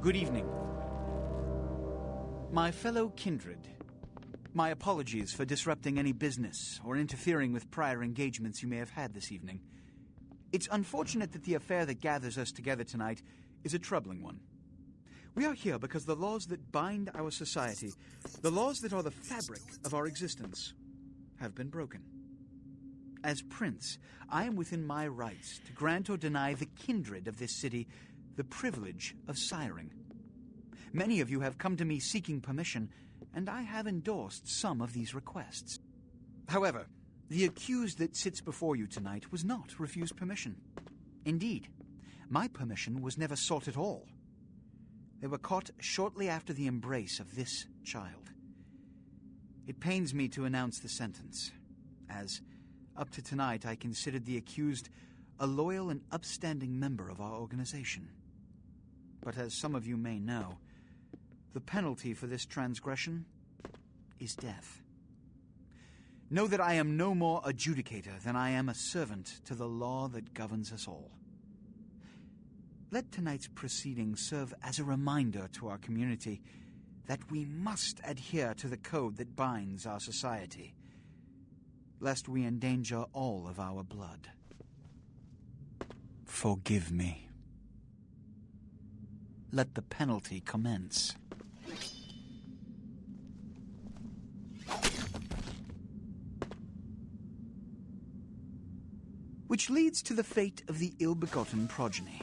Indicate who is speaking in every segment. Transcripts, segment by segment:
Speaker 1: Good evening. My fellow kindred, my apologies for disrupting any business or interfering with prior engagements you may have had this evening. It's unfortunate that the affair that gathers us together tonight is a troubling one. We are here because the laws that bind our society, the laws that are the fabric of our existence, have been broken. As Prince, I am within my rights to grant or deny the kindred of this city the privilege of siring. Many of you have come to me seeking permission, and I have endorsed some of these requests. However, the accused that sits before you tonight was not refused permission. Indeed, my permission was never sought at all. They were caught shortly after the embrace of this child. It pains me to announce the sentence, as, up to tonight, I considered the accused a loyal and upstanding member of our organization. But as some of you may know, the penalty for this transgression is death. Know that I am no more adjudicator than I am a servant to the law that governs us all. Let tonight's proceedings serve as a reminder to our community that we must adhere to the code that binds our society, lest we endanger all of our blood. Forgive me. Let the penalty commence. Which leads to the fate of the ill-begotten progeny.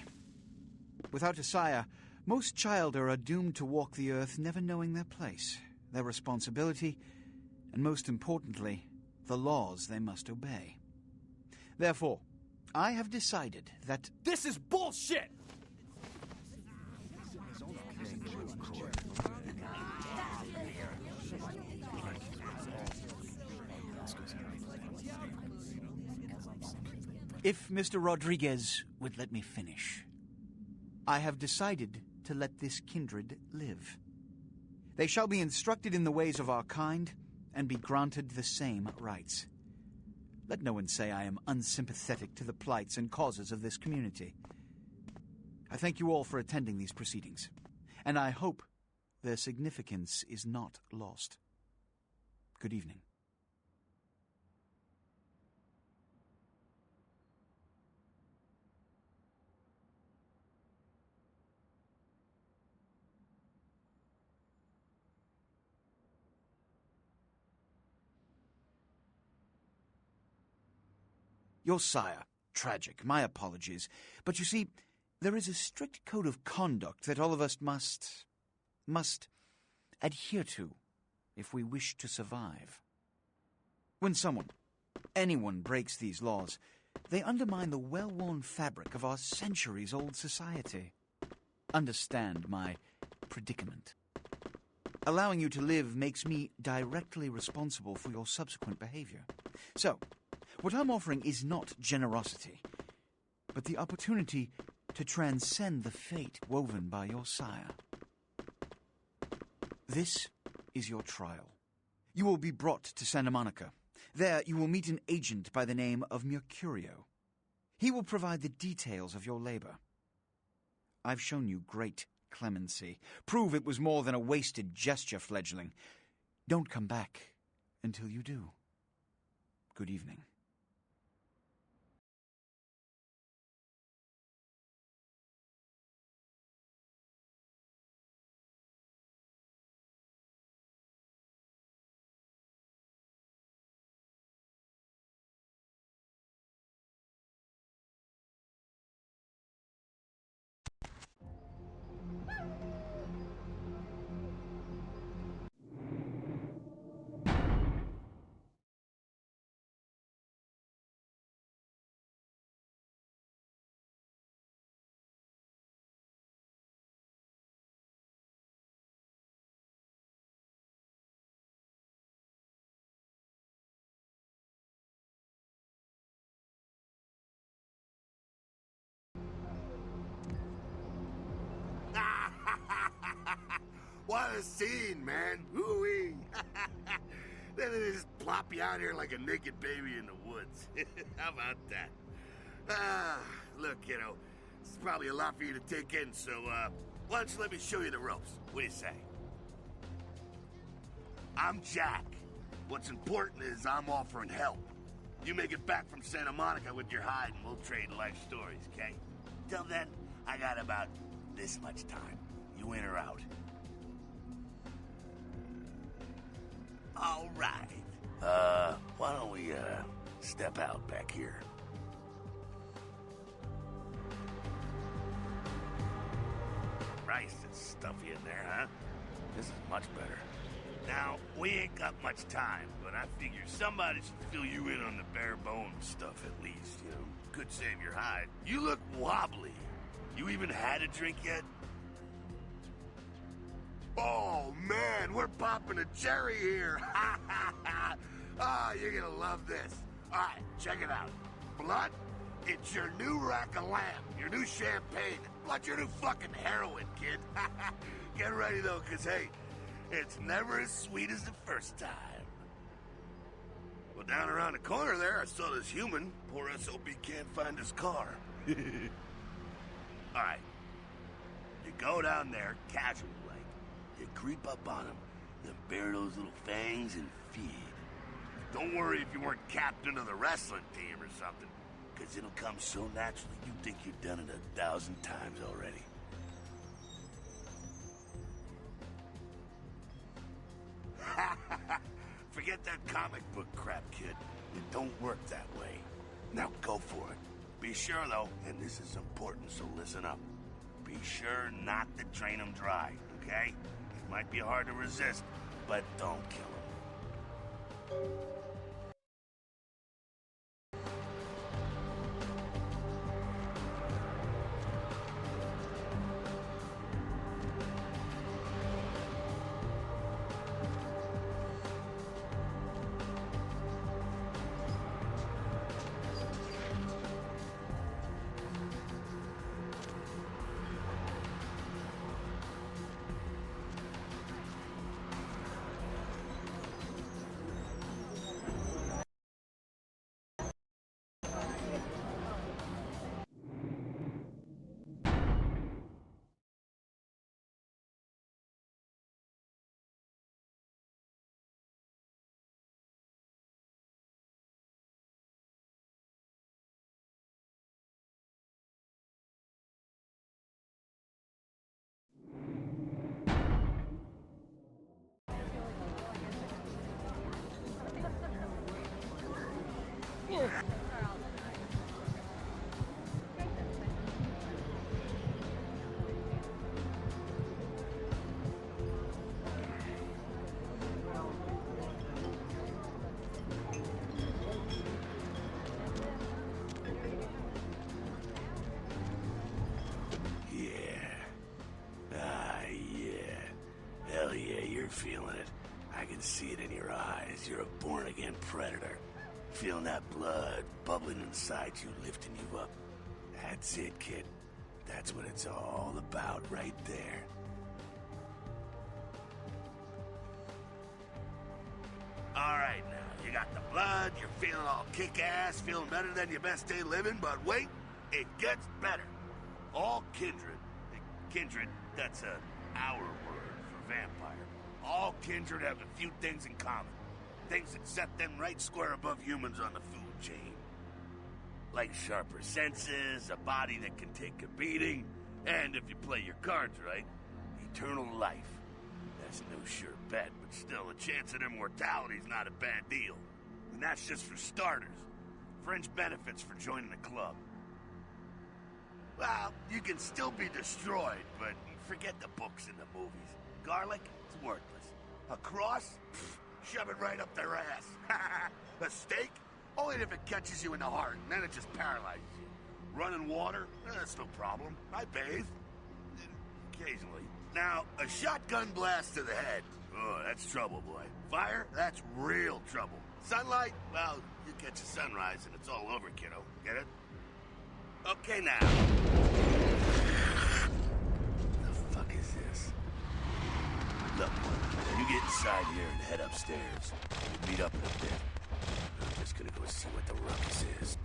Speaker 1: Without a sire, most childer are doomed to walk the earth never knowing their place, their responsibility, and most importantly, the laws they must obey. Therefore, I have decided that...
Speaker 2: This is bullshit!
Speaker 1: If Mr. Rodriguez would let me finish. I have decided to let this kindred live. They shall be instructed in the ways of our kind and be granted the same rights. Let no one say I am unsympathetic to the plights and causes of this community. I thank you all for attending these proceedings, and I hope their significance is not lost. Good evening. Your sire, tragic, my apologies. But you see, there is a strict code of conduct that all of us must adhere to if we wish to survive. When anyone breaks these laws, they undermine the well-worn fabric of our centuries-old society. Understand my predicament. Allowing you to live makes me directly responsible for your subsequent behavior. So, what I'm offering is not generosity, but the opportunity to transcend the fate woven by your sire. This is your trial. You will be brought to Santa Monica. There you will meet an agent by the name of Mercurio. He will provide the details of your labor. I've shown you great clemency. Prove it was more than a wasted gesture, fledgling. Don't come back until you do. Good evening.
Speaker 3: What a scene, man. Ooh-wee. Then they just plop you out here like a naked baby in the woods. How about that? Look, kiddo, it's probably a lot for you to take in, so, Why don't you let me show you the ropes? What do you say? I'm Jack. What's important is I'm offering help. You make it back from Santa Monica with your hide and we'll trade life stories, okay? Till then, I got about this much time. You in or out? All right. Why don't we, step out back here? Christ, it's stuffy in there, huh? This is much better. Now, we ain't got much time, but I figure somebody should fill you in on the bare bones stuff at least, you know? Could save your hide. You look wobbly. You even had a drink yet? Oh, man, we're popping a cherry here. Ah, you're gonna love this. All right, check it out. Blood, it's your new rack of lamb, your new champagne, like your new fucking heroin, kid. Get ready, though, because, hey, it's never as sweet as the first time. Well, down around the corner there, I saw this human. Poor SOB can't find his car. All right. You go down there, casually like. You creep up on him, then bare those little fangs and feed. Don't worry if you weren't captain of the wrestling team or something, because it'll come so naturally you think you've done it 1,000 times already. Forget that comic book crap, kid. It don't work that way. Now go for it. Be sure, though, and this is important, so listen up. Be sure not to drain him dry, okay? It might be hard to resist, but don't kill him. Feeling it. I can see it in your eyes. You're a born-again predator. Feeling that blood bubbling inside you, lifting you up. That's it, kid. That's what it's all about right there. All right, now, you got the blood, you're feeling all kick-ass, feeling better than your best day living, but wait, it gets better. All kindred, that's our word for vampire. All kindred have a few things in common. Things that set them right square above humans on the food chain. Like sharper senses, a body that can take a beating, and if you play your cards right, eternal life. That's no sure bet, but still, a chance at immortality's not a bad deal. And that's just for starters. Fringe benefits for joining the club. Well, you can still be destroyed, but forget the books and the movies. Garlic? It's worthless. A cross? Pfft, shove it right up their ass. A stake? Only if it catches you in the heart, and then it just paralyzes you. Running water? That's no problem. I bathe. Occasionally. Now, a shotgun blast to the head. Oh, that's trouble, boy. Fire? That's real trouble. Sunlight? Well, you catch a sunrise and it's all over, kiddo. Get it? Okay, now. The fuck is this? Look, you get inside here and head upstairs. We'll meet up in a bit. I'm just gonna go see what the ruckus is.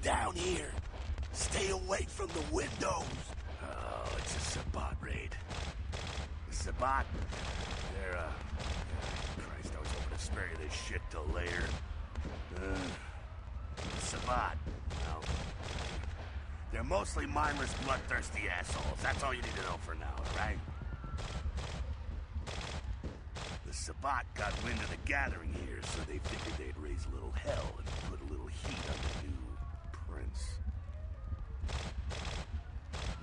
Speaker 3: down here. Stay away from the windows. Oh, it's a Sabbat raid. The Sabbat? They're, Christ, I was hoping to spare you this shit till later. Sabbat. Well, they're mostly mindless, bloodthirsty assholes. That's all you need to know for now, alright? The Sabbat got wind of the gathering here, so they figured they'd raise a little hell and put a little heat on the new prince.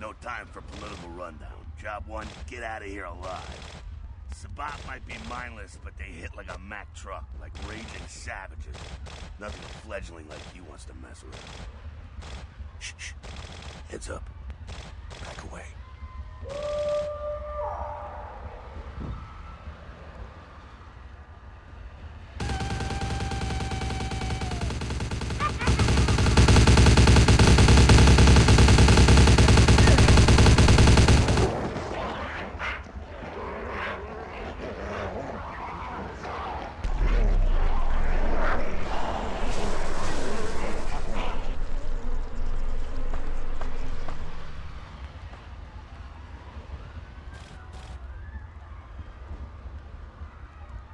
Speaker 3: No time for political rundown. Job one, get out of here alive. Sabbat might be mindless, but they hit like a Mack truck, like raging savages. Nothing a fledgling like you wants to mess with. Shh, shh. Heads up. Back away.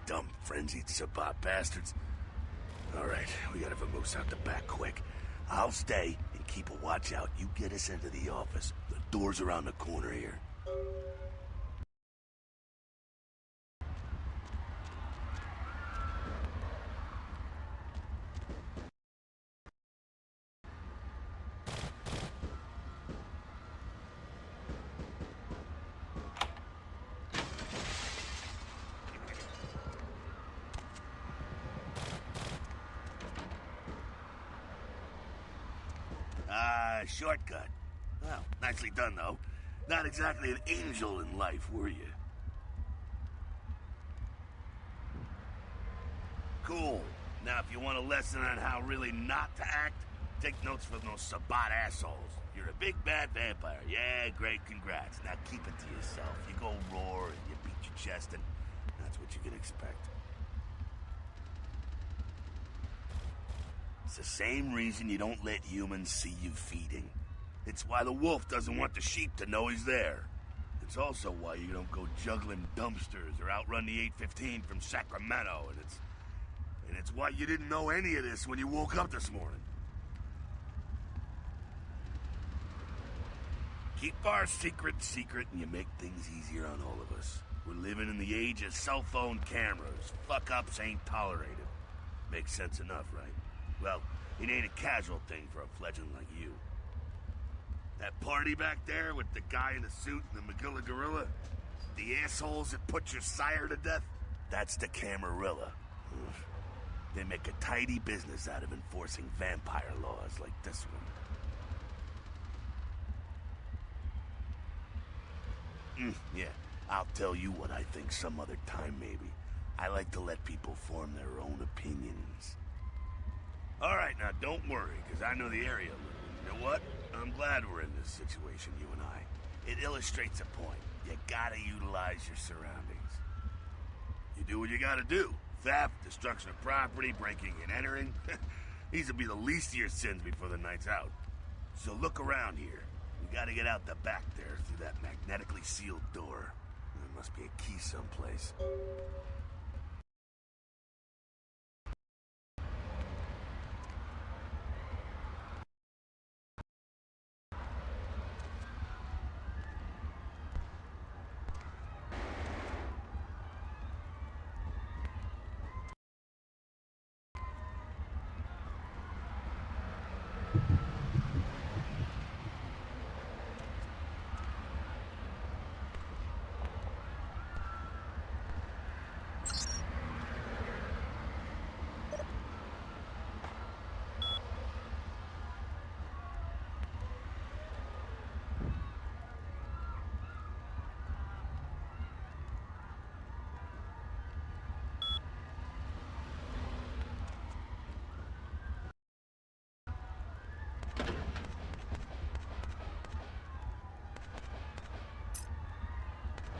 Speaker 3: Dumb, frenzied Sabbat bastards. Alright, we gotta vamoose out the back quick. I'll stay and keep a watch out. You get us into the office. The door's around the corner here. Shortcut. Well, nicely done, though. Not exactly an angel in life, were you? Cool. Now, if you want a lesson on how really not to act, take notes from those Sabbat assholes. You're a big bad vampire. Yeah, great, congrats. Now keep it to yourself. You go roar and you beat your chest, and that's what you can expect. It's the same reason you don't let humans see you feeding. It's why the wolf doesn't want the sheep to know he's there. It's also why you don't go juggling dumpsters or outrun the 815 from Sacramento, and it's why you didn't know any of this when you woke up this morning. Keep our secret, and you make things easier on all of us. We're living in the age of cell phone cameras. Fuck-ups ain't tolerated. Makes sense enough, right? Well, it ain't a casual thing for a fledgling like you. That party back there with the guy in the suit and the Magilla Gorilla? The assholes that put your sire to death? That's the Camarilla. They make a tidy business out of enforcing vampire laws like this one. Yeah, I'll tell you what I think some other time, maybe. I like to let people form their own opinions. All right, now don't worry, because I know the area a little. You know what? I'm glad we're in this situation, you and I. It illustrates a point. You gotta utilize your surroundings. You do what you gotta do. Theft, destruction of property, breaking and entering. These will be the least of your sins before the night's out. So look around here. We gotta get out the back there through that magnetically sealed door. There must be a key someplace.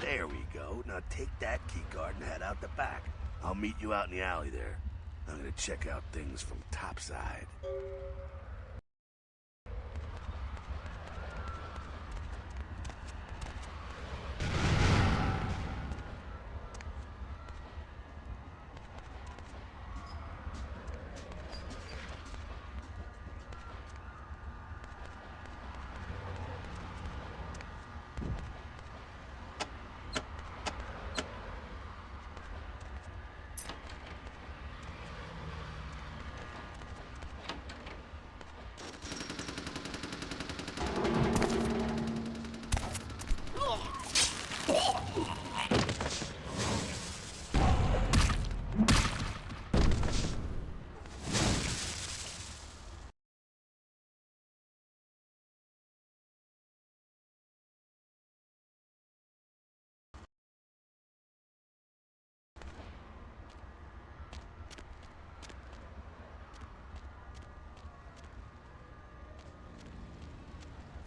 Speaker 3: There we go. Now take that keycard and head out the back. I'll meet you out in the alley there. I'm gonna check out things from topside.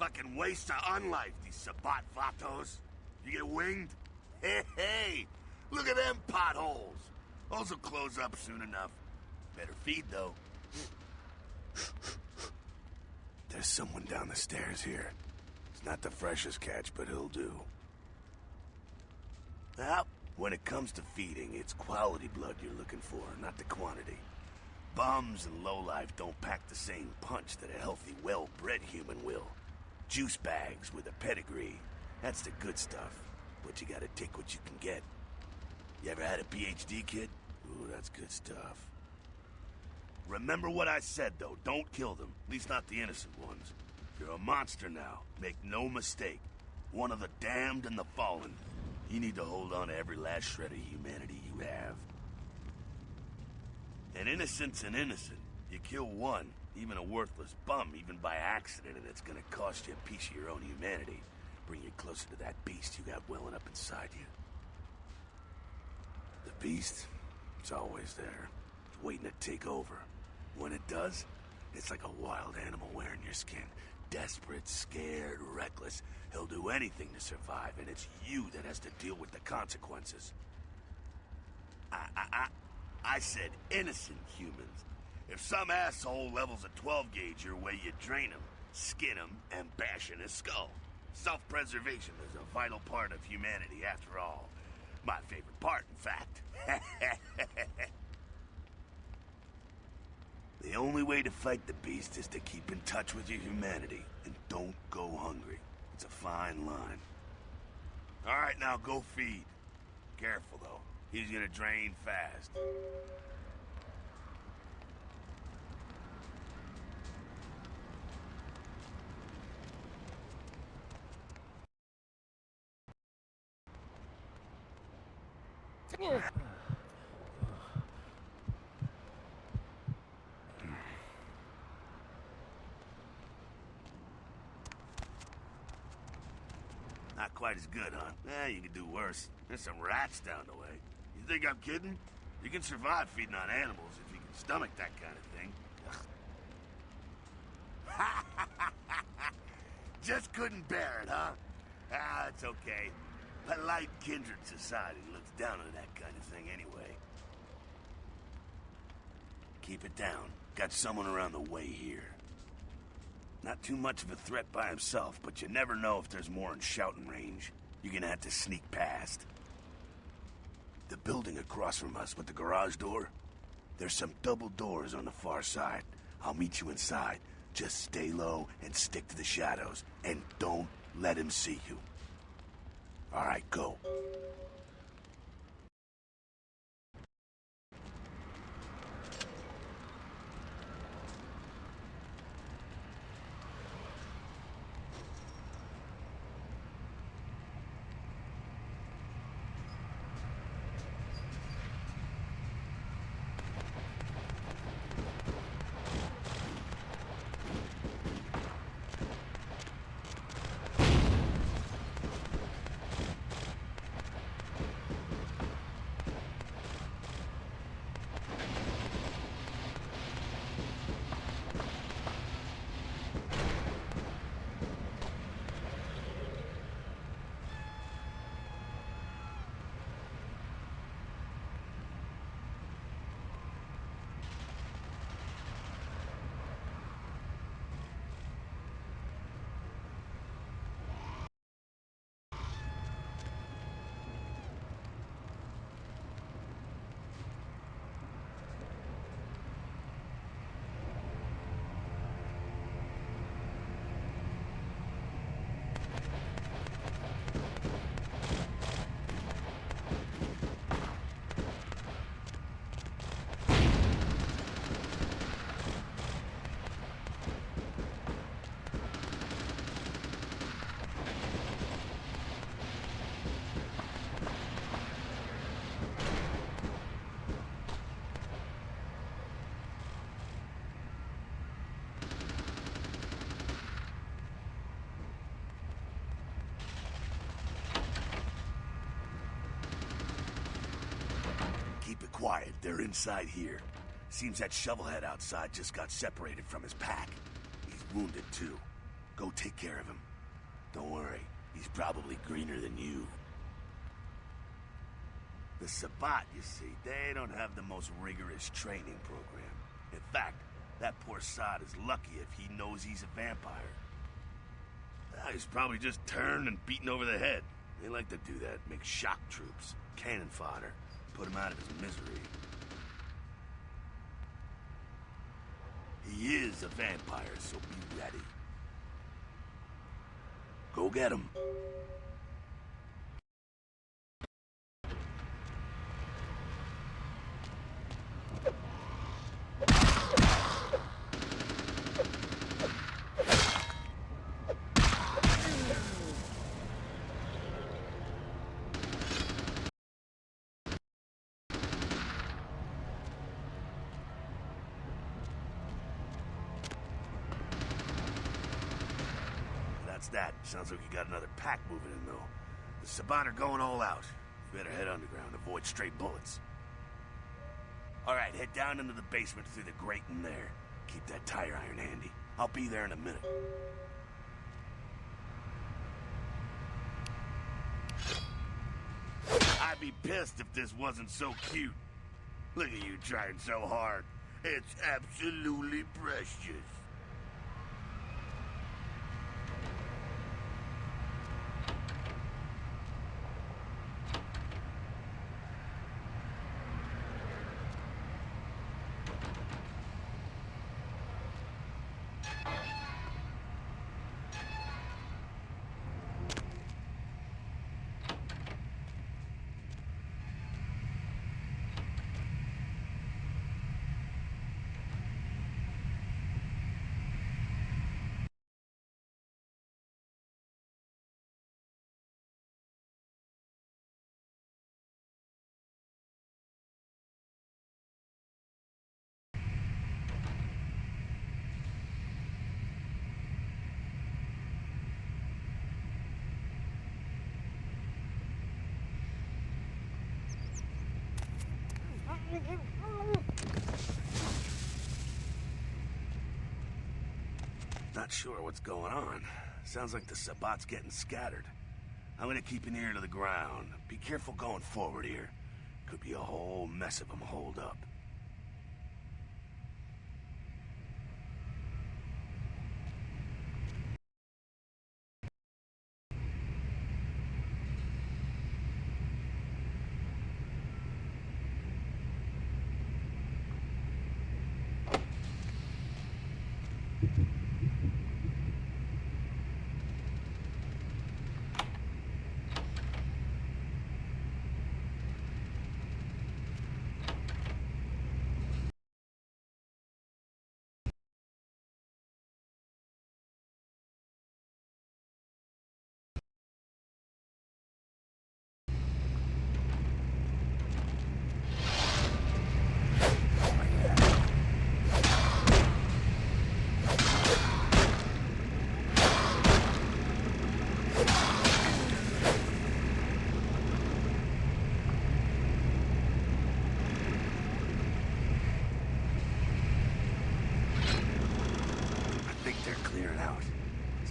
Speaker 3: Fucking waste of unlife, these Sabat Vatos. You get winged? Hey, look at them potholes. Those will close up soon enough. Better feed, though. There's someone down the stairs here. It's not the freshest catch, but he'll do. Well, when it comes to feeding, it's quality blood you're looking for, not the quantity. Bums and lowlife don't pack the same punch that a healthy, well-bred human will. Juice bags with a pedigree. That's the good stuff. But you gotta take what you can get. You ever had a PhD, kid? Ooh, that's good stuff. Remember what I said, though. Don't kill them. At least not the innocent ones. You're a monster now. Make no mistake. One of the damned and the fallen. You need to hold on to every last shred of humanity you have. An innocent's an innocent. You kill one, even a worthless bum, even by accident, and it's gonna cost you a piece of your own humanity. Bring you closer to that beast you got welling up inside you. The beast, it's always there. It's waiting to take over. When it does, it's like a wild animal wearing your skin. Desperate, scared, reckless. He'll do anything to survive, and it's you that has to deal with the consequences. I said innocent humans. If some asshole levels a 12 gauge your way, you drain him, skin him, and bash in his skull. Self-preservation is a vital part of humanity, after all. My favorite part, in fact. The only way to fight the beast is to keep in touch with your humanity, and don't go hungry. It's a fine line. All right, now go feed. Careful, though. He's gonna drain fast. Not quite as good, huh? You can do worse. There's some rats down the way. You think I'm kidding? You can survive feeding on animals if you can stomach that kind of thing. Just couldn't bear it, huh? It's okay. Polite kindred society looks down on that kind of thing anyway. Keep it down. Got someone around the way here. Not too much of a threat by himself, but you never know if there's more in shouting range. You're gonna have to sneak past. The building across from us with the garage door, there's some double doors on the far side. I'll meet you inside. Just stay low and stick to the shadows, and don't let him see you. All right, go. Keep it quiet. They're inside here. Seems that shovelhead outside just got separated from his pack. He's wounded, too. Go take care of him. Don't worry, he's probably greener than you. The Sabbat, you see, they don't have the most rigorous training program. In fact, that poor sod is lucky if he knows he's a vampire. He's probably just turned and beaten over the head. They like to do that, make shock troops, cannon fodder, put him out of his misery. He is a vampire, so be ready. Go get him. That. Sounds like you got another pack moving in, though. The Sabbat are going all out. You better head underground, avoid stray bullets. Alright, head down into the basement through the grate in there. Keep that tire iron handy. I'll be there in a minute. I'd be pissed if this wasn't so cute. Look at you trying so hard. It's absolutely precious. Not sure what's going on. Sounds like the Sabbat's getting scattered. I'm gonna keep an ear to the ground. Be careful going forward here. Could be a whole mess of them holed up.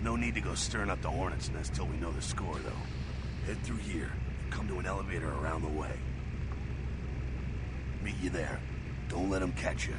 Speaker 3: No need to go stirring up the hornet's nest till we know the score, though. Head through here and come to an elevator around the way. Meet you there. Don't let them catch you.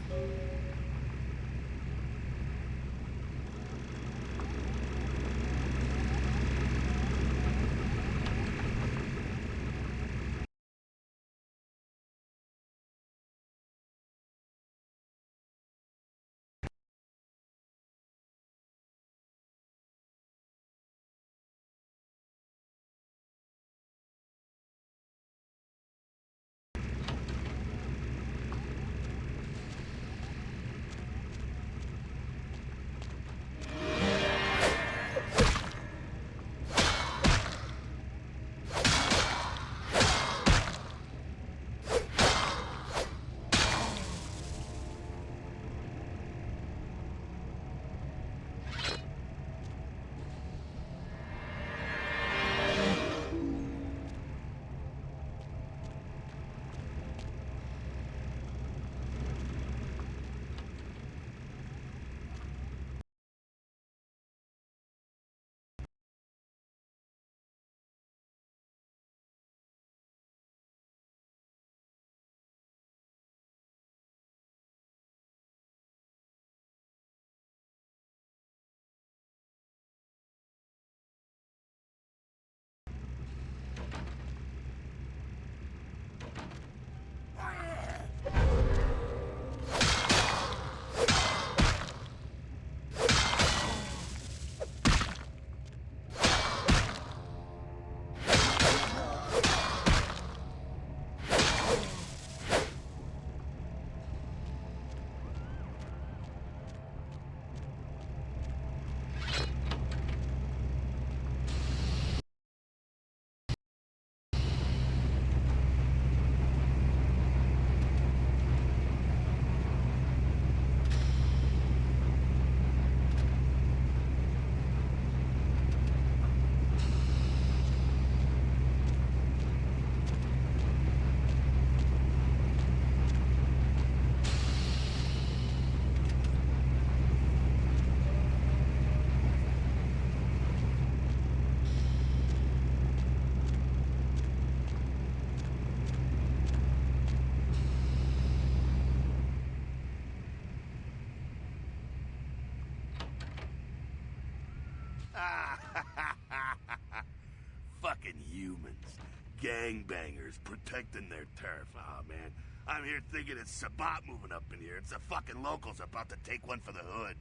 Speaker 3: Fucking humans. Gangbangers protecting their turf. Oh, man. I'm here thinking it's Sabat moving up in here. It's the fucking locals about to take one for the hood.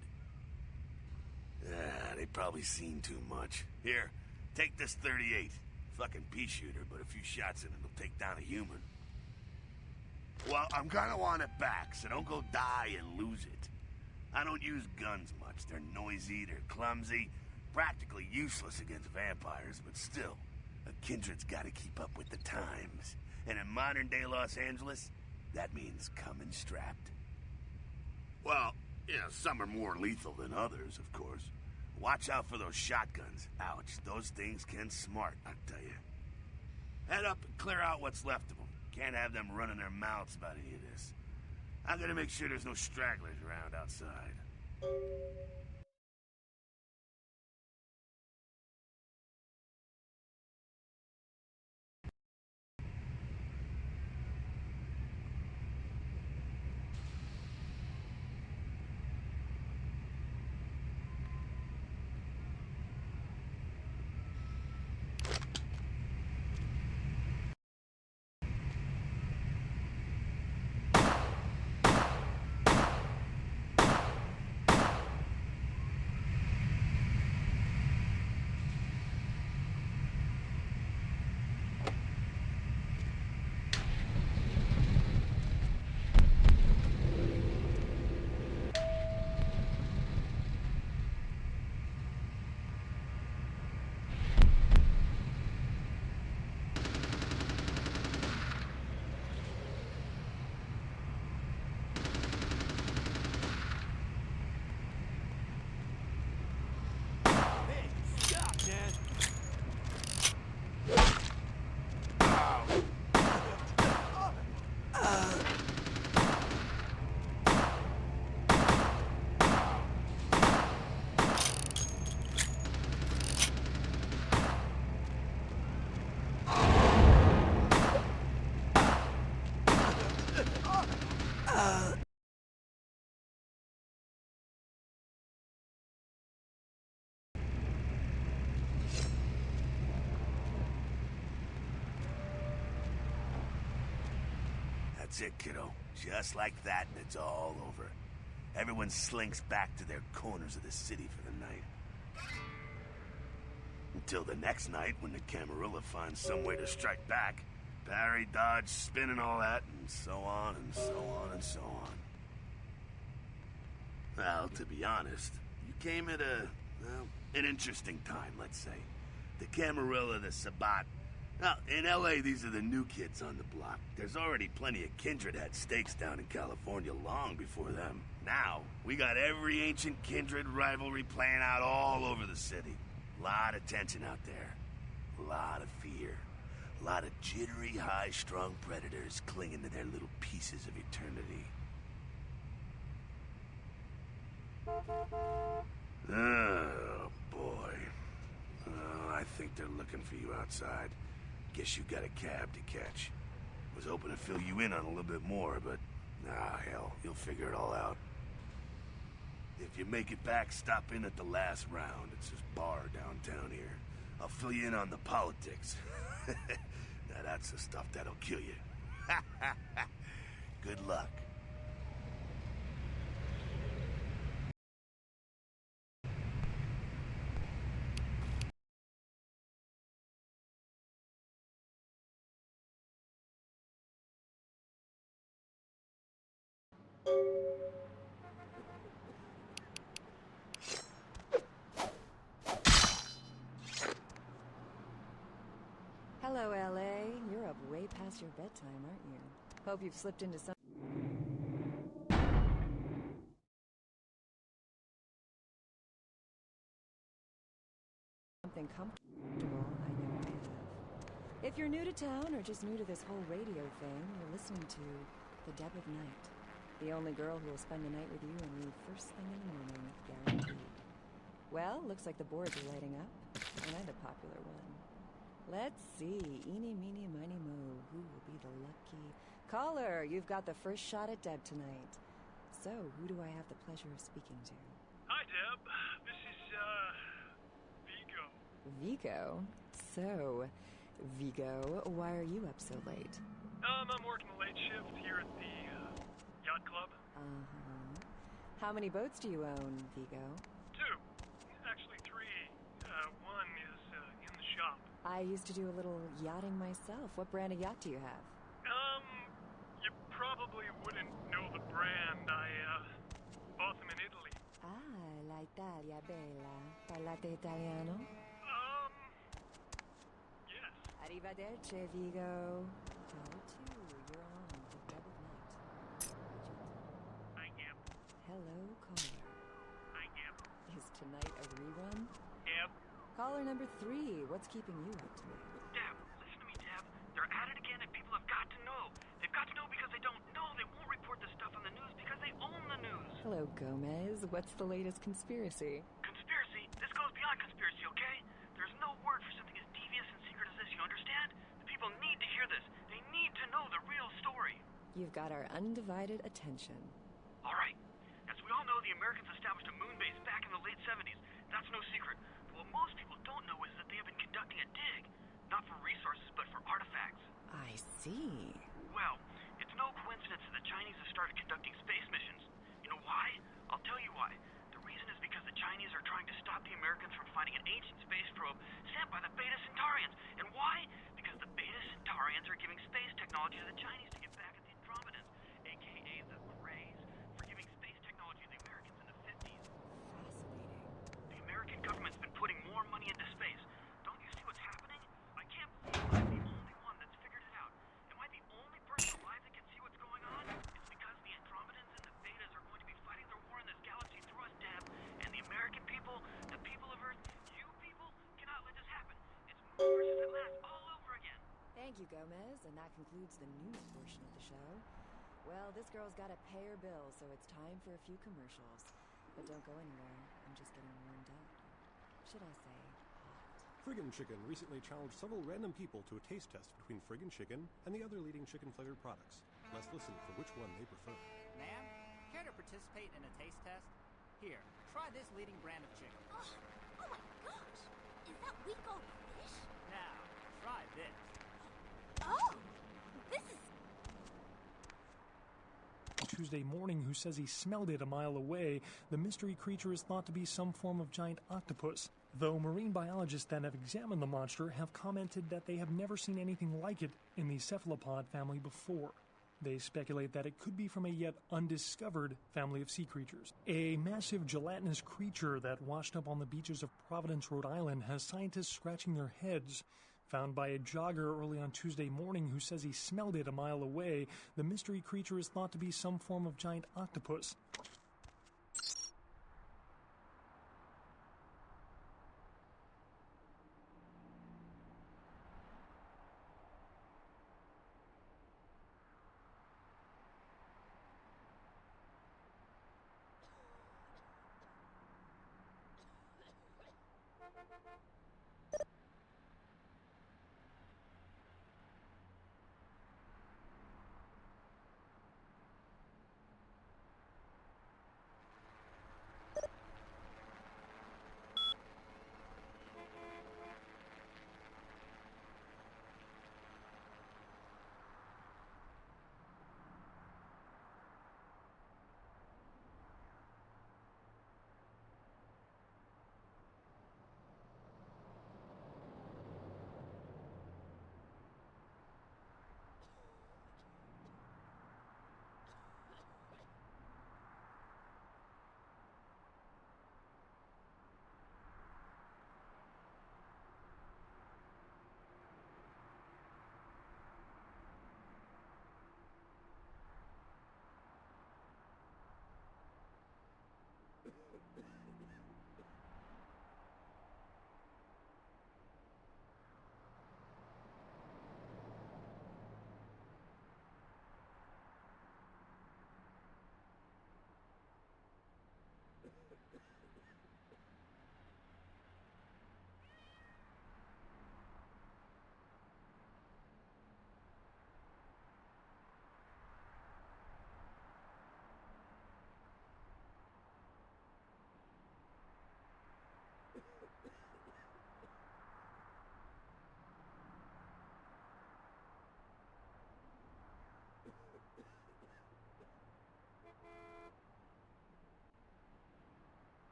Speaker 3: They probably seen too much. Here, take this 38. Fucking pea shooter, but a few shots in it'll take down a human. Well, I'm gonna want it back, so don't go die and lose it. I don't use guns much. They're noisy, they're clumsy, practically useless against vampires, but still, a kindred's gotta keep up with the times. And in modern-day Los Angeles, that means coming strapped. Well, some are more lethal than others, of course. Watch out for those shotguns. Ouch, those things can smart, I tell you. Head up and clear out what's left of them. Can't have them running their mouths about any of this. I'm gonna make sure there's no stragglers around outside. That's it, kiddo. Just like that, and it's all over. Everyone slinks back to their corners of the city for the night. Until the next night, when the Camarilla finds some way to strike back. Parry, dodge, spin and all that, and so on, and so on, and so on. Well, to be honest, you came at an interesting time, let's say. The Camarilla, the Sabat. Now, in L.A., these are the new kids on the block. There's already plenty of kindred had stakes down in California long before them. Now, we got every ancient kindred rivalry playing out all over the city. Lot of tension out there. A lot of fear. A lot of jittery, high-strung predators clinging to their little pieces of eternity. Oh, boy. Oh, I think they're looking for you outside. Guess you got a cab to catch. Was hoping to fill you in on a little bit more, but hell, you'll figure it all out. If you make it back, stop in at the last round. It's this bar downtown here. I'll fill you in on the politics. Now that's the stuff that'll kill you. Good luck.
Speaker 2: Hello, L.A. You're up way past your bedtime, aren't you? Hope you've slipped into something comfortable. I know I have. If you're new to town or just new to this whole radio thing, you're listening to The Deb of Night. The only girl who will spend the night with you and leave first thing in the morning, guaranteed. Well, looks like the boards are lighting up, and I'm the popular one. Let's see. Eeny, meeny, miny, moe. Who will be the lucky... Caller, you've got the first shot at Deb tonight. So, who do I have the pleasure of speaking to?
Speaker 4: Hi, Deb. This is,
Speaker 2: Vigo? So, Vigo, why are you up so late?
Speaker 4: I'm working the late shift here at the yacht club.
Speaker 2: Uh-huh. How many boats do you own, Vigo?
Speaker 4: 2. Actually 3. One is in the shop.
Speaker 2: I used to do a little yachting myself. What brand of yacht do you have?
Speaker 4: You probably wouldn't know the brand. I bought them in Italy.
Speaker 2: Ah, la Italia bella. Parlate italiano?
Speaker 4: Yes.
Speaker 2: Arrivederci, Vigo. How to? You're on the Dead of Night.
Speaker 4: I am.
Speaker 2: Hello, caller.
Speaker 4: I am.
Speaker 2: Is tonight a rerun?
Speaker 4: Yep.
Speaker 2: Caller number 3, what's keeping you up tonight?
Speaker 5: Deb, listen to me, Deb. They're at it again and people have got to know. They've got to know because they don't know. They won't report this stuff on the news because they own the news.
Speaker 2: Hello, Gomez. What's the latest conspiracy?
Speaker 5: Conspiracy? This goes beyond conspiracy, okay? There's no word for something as devious and secret as this, you understand? The people need to hear this. They need to know the real story.
Speaker 2: You've got our undivided attention.
Speaker 5: All right. As we all know, the Americans established a moon base back in the late 70s. That's no secret. But what most people don't know is that they have been conducting a dig. Not for resources, but for artifacts.
Speaker 2: I see.
Speaker 5: Well, it's no coincidence that the Chinese have started conducting space missions. You know why? I'll tell you why. The reason is because the Chinese are trying to stop the Americans from finding an ancient space probe sent by the Beta Centaurians. And why? Because the Beta Centaurians are giving space technology to the Chinese to get back at the Andromedans, a.k.a. the Greys, for giving space technology to the Americans in the 50s.
Speaker 2: Fascinating.
Speaker 5: The American government's been putting more money into space. Don't you see what's happening? I can't believe I'm the only one that's figured it out. Am I the only person alive that can see what's going on? It's because the Andromedans and the Betas are going to be fighting their war in this galaxy through us, Deb. And the American people, the people of Earth, you people, cannot let this happen. It's Moon versus Atlantis all over again.
Speaker 2: Thank you, Gomez, and that concludes the news portion of the show. Well, this girl's got to pay her bills, so it's time for a few commercials. But don't go anywhere. I'm just getting warmed up. Should I say hot?
Speaker 6: Friggin' Chicken recently challenged several random people to a taste test between Friggin' Chicken and the other leading chicken-flavored products. Let's listen for which one they prefer.
Speaker 7: Ma'am, care to participate in a taste test? Here, try this leading brand of chicken.
Speaker 8: Oh my gosh! Is that week old fish?
Speaker 7: Now, try this.
Speaker 8: Oh! This is...
Speaker 4: Tuesday Morning, who says he smelled it a mile away. The mystery creature is thought to be some form of giant octopus, though marine biologists that have examined the monster have commented that they have never seen anything like it in the cephalopod family before. They speculate that it could be from a yet undiscovered family of sea creatures. A massive gelatinous creature that washed up on the beaches of Providence, Rhode Island, has scientists scratching their heads. Found by a jogger early on Tuesday morning who says he smelled it a mile away, the mystery creature is thought to be some form of giant octopus.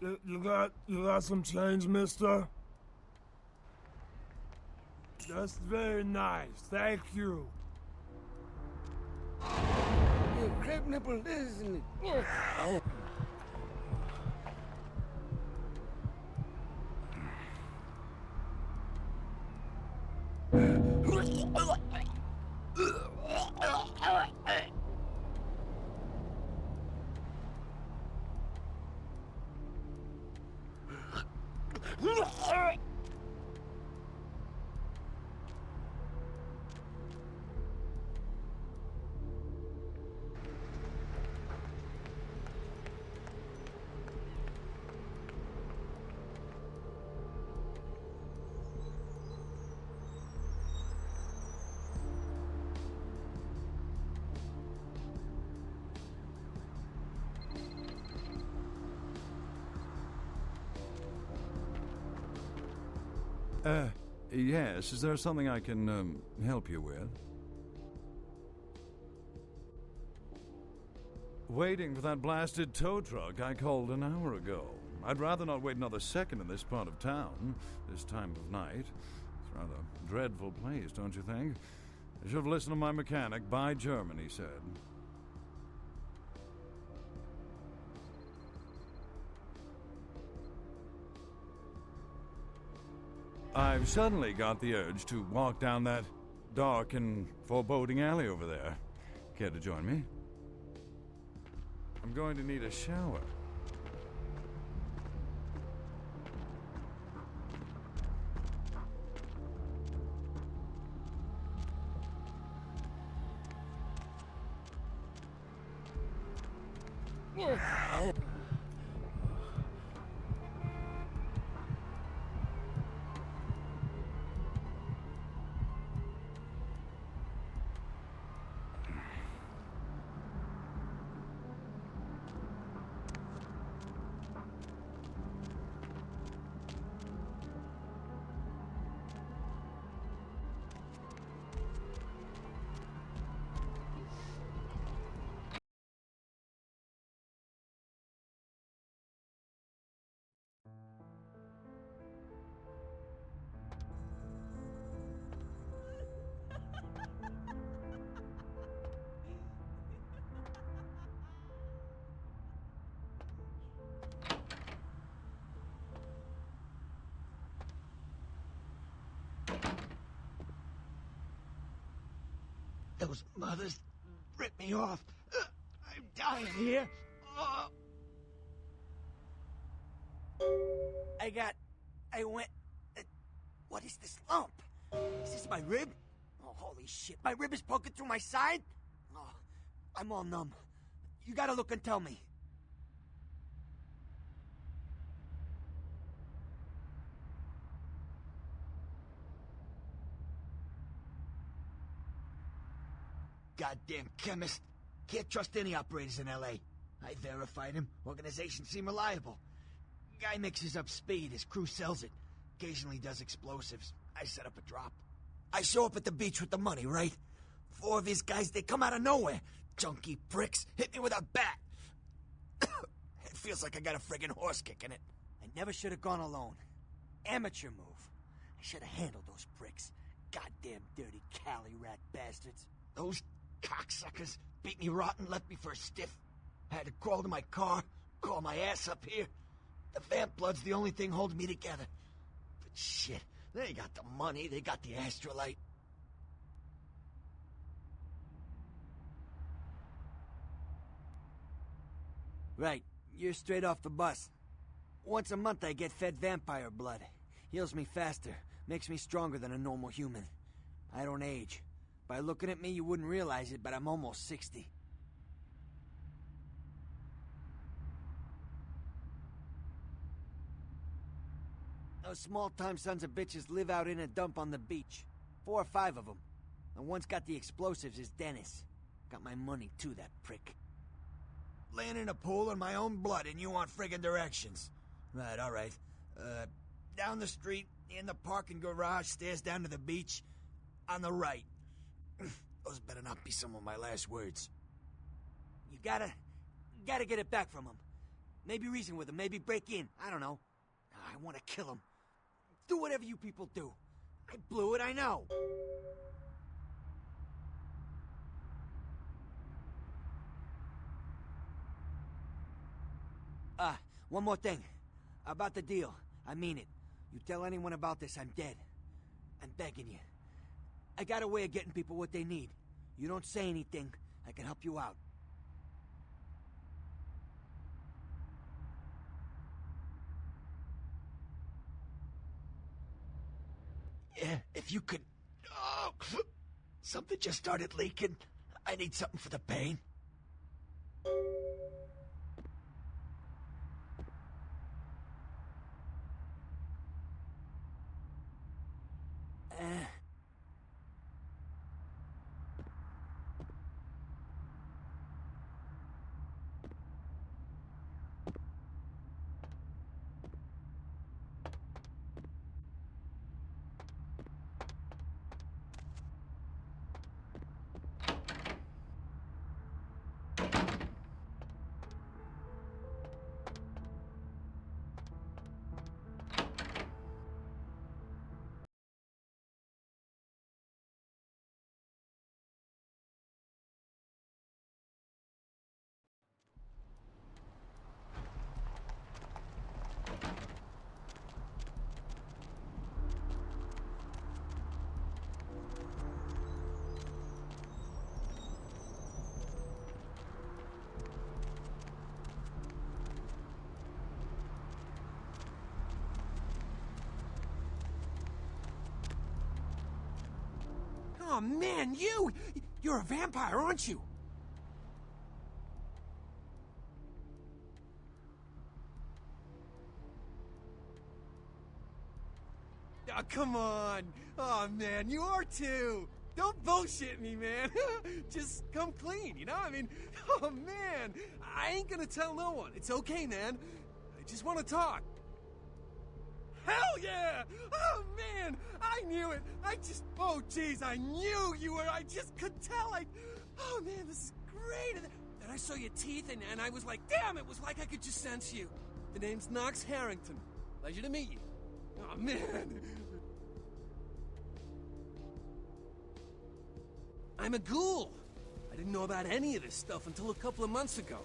Speaker 9: You got some change, mister? That's very nice. Thank you.
Speaker 10: You crab nipple, isn't it?
Speaker 11: Yes. Is there something I can, help you with? Waiting for that blasted tow truck I called an hour ago. I'd rather not wait another second in this part of town, this time of night. It's rather a dreadful place, don't you think? I should have listened to my mechanic. By German, he said. I've suddenly got the urge to walk down that dark and foreboding alley over there. Care to join me? I'm going to need a shower.
Speaker 10: Those mothers ripped me off. I'm dying here. I went... what is this lump? Is this my rib? Oh, holy shit. My rib is poking through my side? Oh, I'm all numb. You gotta look and tell me. Goddamn chemist. Can't trust any operators in L.A. I verified him. Organizations seem reliable. Guy mixes up speed. His crew sells it. Occasionally does explosives. I set up a drop. I show up at the beach with the money, right? 4 of his guys, they come out of nowhere. Junky pricks. Hit me with a bat. It feels like I got a friggin' horse kick in it. I never should have gone alone. Amateur move. I should have handled those pricks. Goddamn dirty Cali rat bastards. Those cocksuckers beat me rotten, left me for a stiff. I had to crawl to my car, crawl my ass up here. The vamp blood's the only thing holding me together. But shit, they got the money, they got the astrolite. Right, you're straight off the bus. Once a month I get fed vampire blood. Heals me faster, makes me stronger than a normal human. I don't age. By looking at me, you wouldn't realize it, but I'm almost 60. Those small-time sons of bitches live out in a dump on the beach. 4 or 5 of them. The one's got the explosives is Dennis. Got my money, too, that prick. Laying in a pool in my own blood, and you want friggin' directions. Right, all right. Down the street, in the parking garage, stairs down to the beach. On the right. Those better not be some of my last words. You gotta get it back from him. Maybe reason with him, maybe break in. I don't know. I want to kill him. Do whatever you people do. I blew it, I know. One more thing. About the deal. I mean it. You tell anyone about this, I'm dead. I'm begging you. I got a way of getting people what they need. You don't say anything, I can help you out. Yeah, if you could... Oh, something just started leaking. I need something for the pain.
Speaker 12: Oh man, you're a vampire, aren't you? Oh, come on. Oh man, you are too. Don't bullshit me, man. Just come clean, you know? I mean, oh man, I ain't gonna tell no one. It's okay, man. I just want to talk. Hell yeah! Oh man, I knew it. Oh jeez, I knew you were. I just could tell. Oh man, this is great. And then I saw your teeth, and I was like, damn, it was like I could just sense you. The name's Knox Harrington. Pleasure to meet you. Oh man. I'm a ghoul. I didn't know about any of this stuff until a couple of months ago,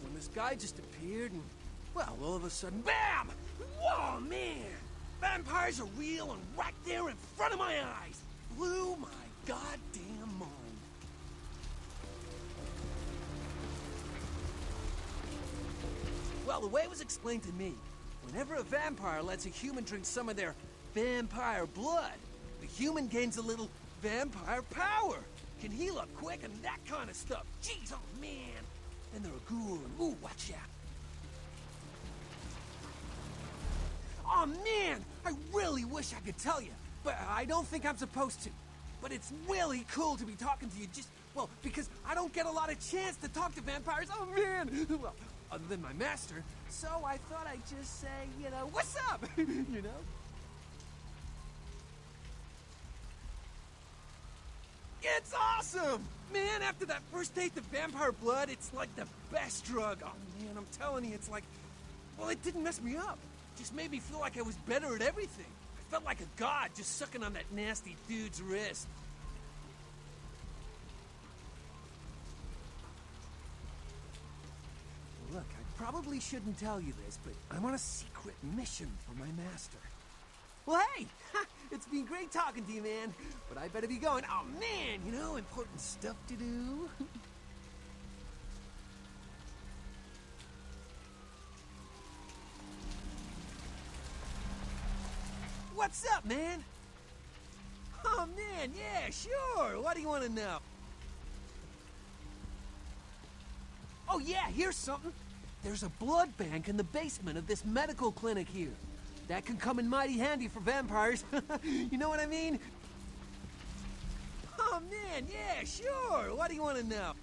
Speaker 12: when this guy just appeared and, well, all of a sudden, BAM! Whoa, man! Vampires are real and right there in front of my eyes. Blew my goddamn mind. Well, the way it was explained to me, whenever a vampire lets a human drink some of their vampire blood, the human gains a little vampire power. Can heal up quick and that kind of stuff. Jeez, oh man. Then they're a ghoul and, ooh, watch out. Oh man, I really wish I could tell you, but I don't think I'm supposed to. But it's really cool to be talking to you just, well, because I don't get a lot of chance to talk to vampires. Oh man, well, other than my master. So I thought I'd just say, you know, what's up, you know? It's awesome! Man, after that first taste of vampire blood, it's like the best drug. Oh man, I'm telling you, it's like, well, it didn't mess me up. Just made me feel like I was better at everything. I felt like a god just sucking on that nasty dude's wrist. Look, I probably shouldn't tell you this, but I'm on a secret mission for my master. Well, hey! It's been great talking to you, man. But I better be going. Oh, man, you know, important stuff to do. What's up, man? Oh, man, yeah, sure. What do you want to know? Oh, yeah, here's something. There's a blood bank in the basement of this medical clinic here. That can come in mighty handy for vampires. You know what I mean? Oh, man, yeah, sure. What do you want to know?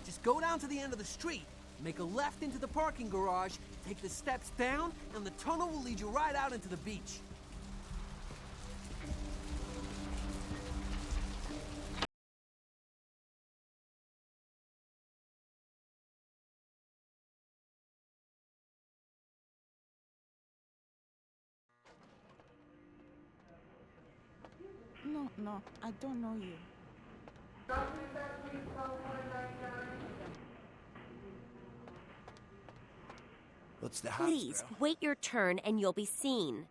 Speaker 12: Just go down to the end of the street, make a left into the parking garage, take the steps down, and the tunnel will lead you right out into the beach.
Speaker 13: No, I don't know you.
Speaker 10: What's the
Speaker 14: Please, wait your turn and you'll be seen.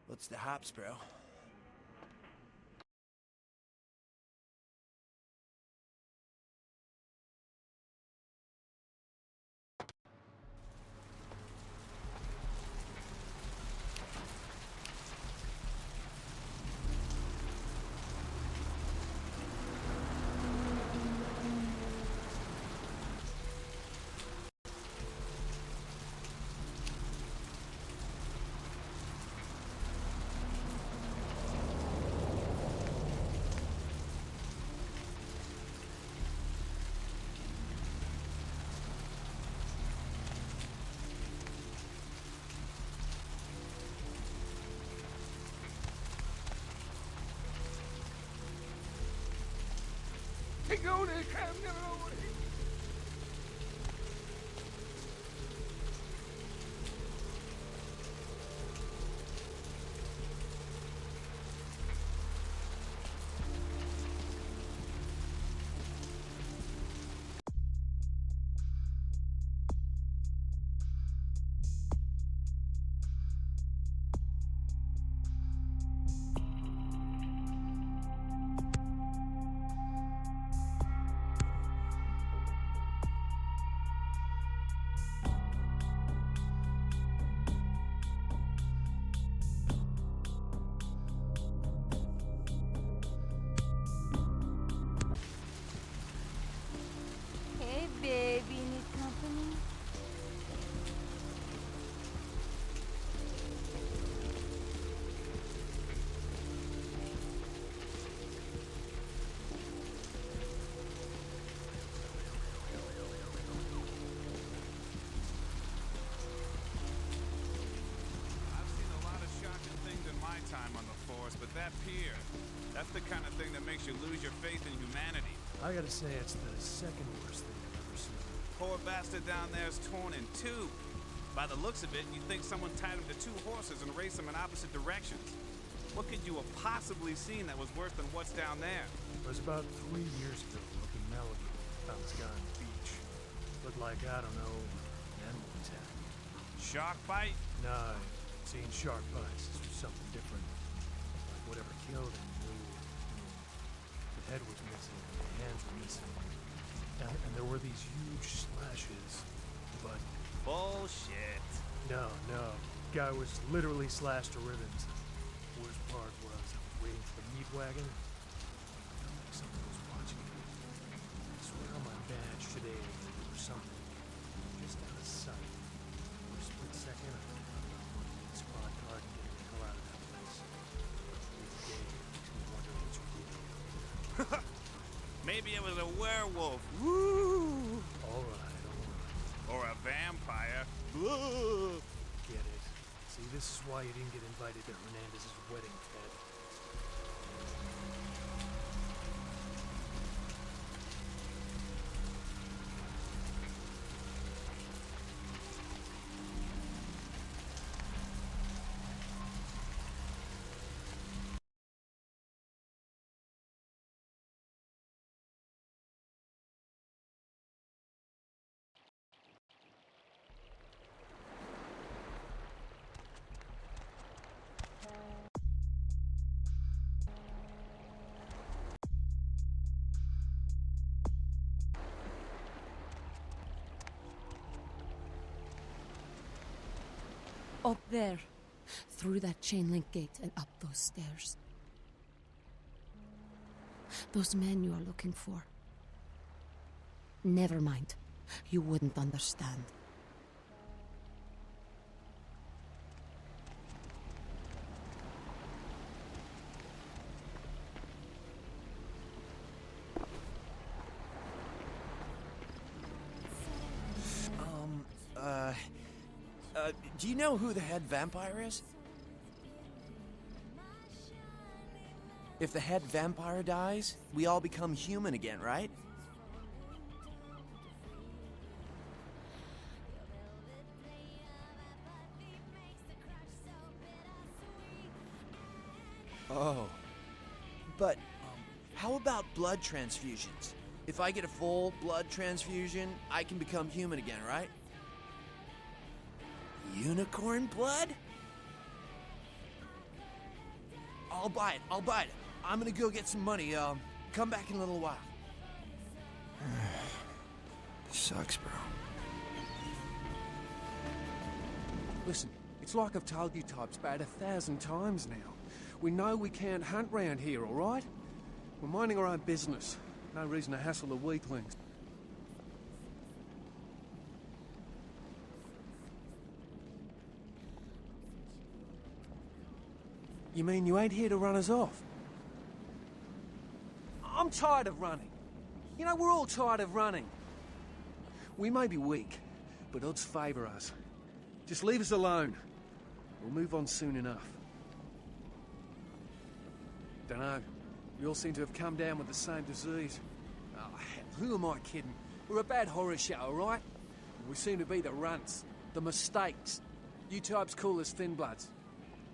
Speaker 10: What's the hops, bro?
Speaker 8: Hey, baby, need company?
Speaker 15: I've seen a lot of shocking things in my time on the force, but that pier, that's the kind of thing that makes you lose your faith in humanity.
Speaker 4: I gotta say, it's the second worst thing I've ever seen.
Speaker 15: Poor bastard down there is torn in two. By the looks of it, you'd think someone tied him to two horses and raced them in opposite directions. What could you have possibly seen that was worse than what's down there?
Speaker 4: It was about 3 years ago up in Malibu. Found this guy on the beach. Looked like, I don't know, an animal attack.
Speaker 15: Shark bite?
Speaker 4: Nah, I've seen shark bites. This was something different. Like whatever killed him, the head was missing, the hands were missing. And there were these huge slashes, but...
Speaker 15: Bullshit.
Speaker 4: No. Guy was literally slashed to ribbons. The worst part was I was waiting for the meat wagon. I felt like someone was watching me. I swear on my badge today that there was something just out of sight. For a split second, I thought about the squad card and getting the hell out of that place. Every day makes me wonder what's really.
Speaker 15: Maybe it was a werewolf. Woo!
Speaker 4: All right.
Speaker 15: Or a vampire.
Speaker 4: Get it. See, this is why you didn't get invited to Hernandez's wedding, Ted.
Speaker 16: Up there. Through that chain link gate and up those stairs. Those men you are looking for. Never mind. You wouldn't understand.
Speaker 13: Do you know who the head vampire is? If the head vampire dies, we all become human again, right? Oh. But, how about blood transfusions? If I get a full blood transfusion, I can become human again, right? Unicorn blood? I'll buy it. I'm gonna go get some money. Come back in a little while.
Speaker 17: Sucks, bro.
Speaker 12: Listen, it's like I've told you types about 1,000 times now. We know we can't hunt round here, all right? We're minding our own business. No reason to hassle the weaklings. You mean you ain't here to run us off? I'm tired of running. You know, we're all tired of running. We may be weak, but odds favor us. Just leave us alone. We'll move on soon enough. Dunno. We all seem to have come down with the same disease. Oh, hell, who am I kidding? We're a bad horror show, all right? We seem to be the runts, the mistakes. You types call us thin bloods.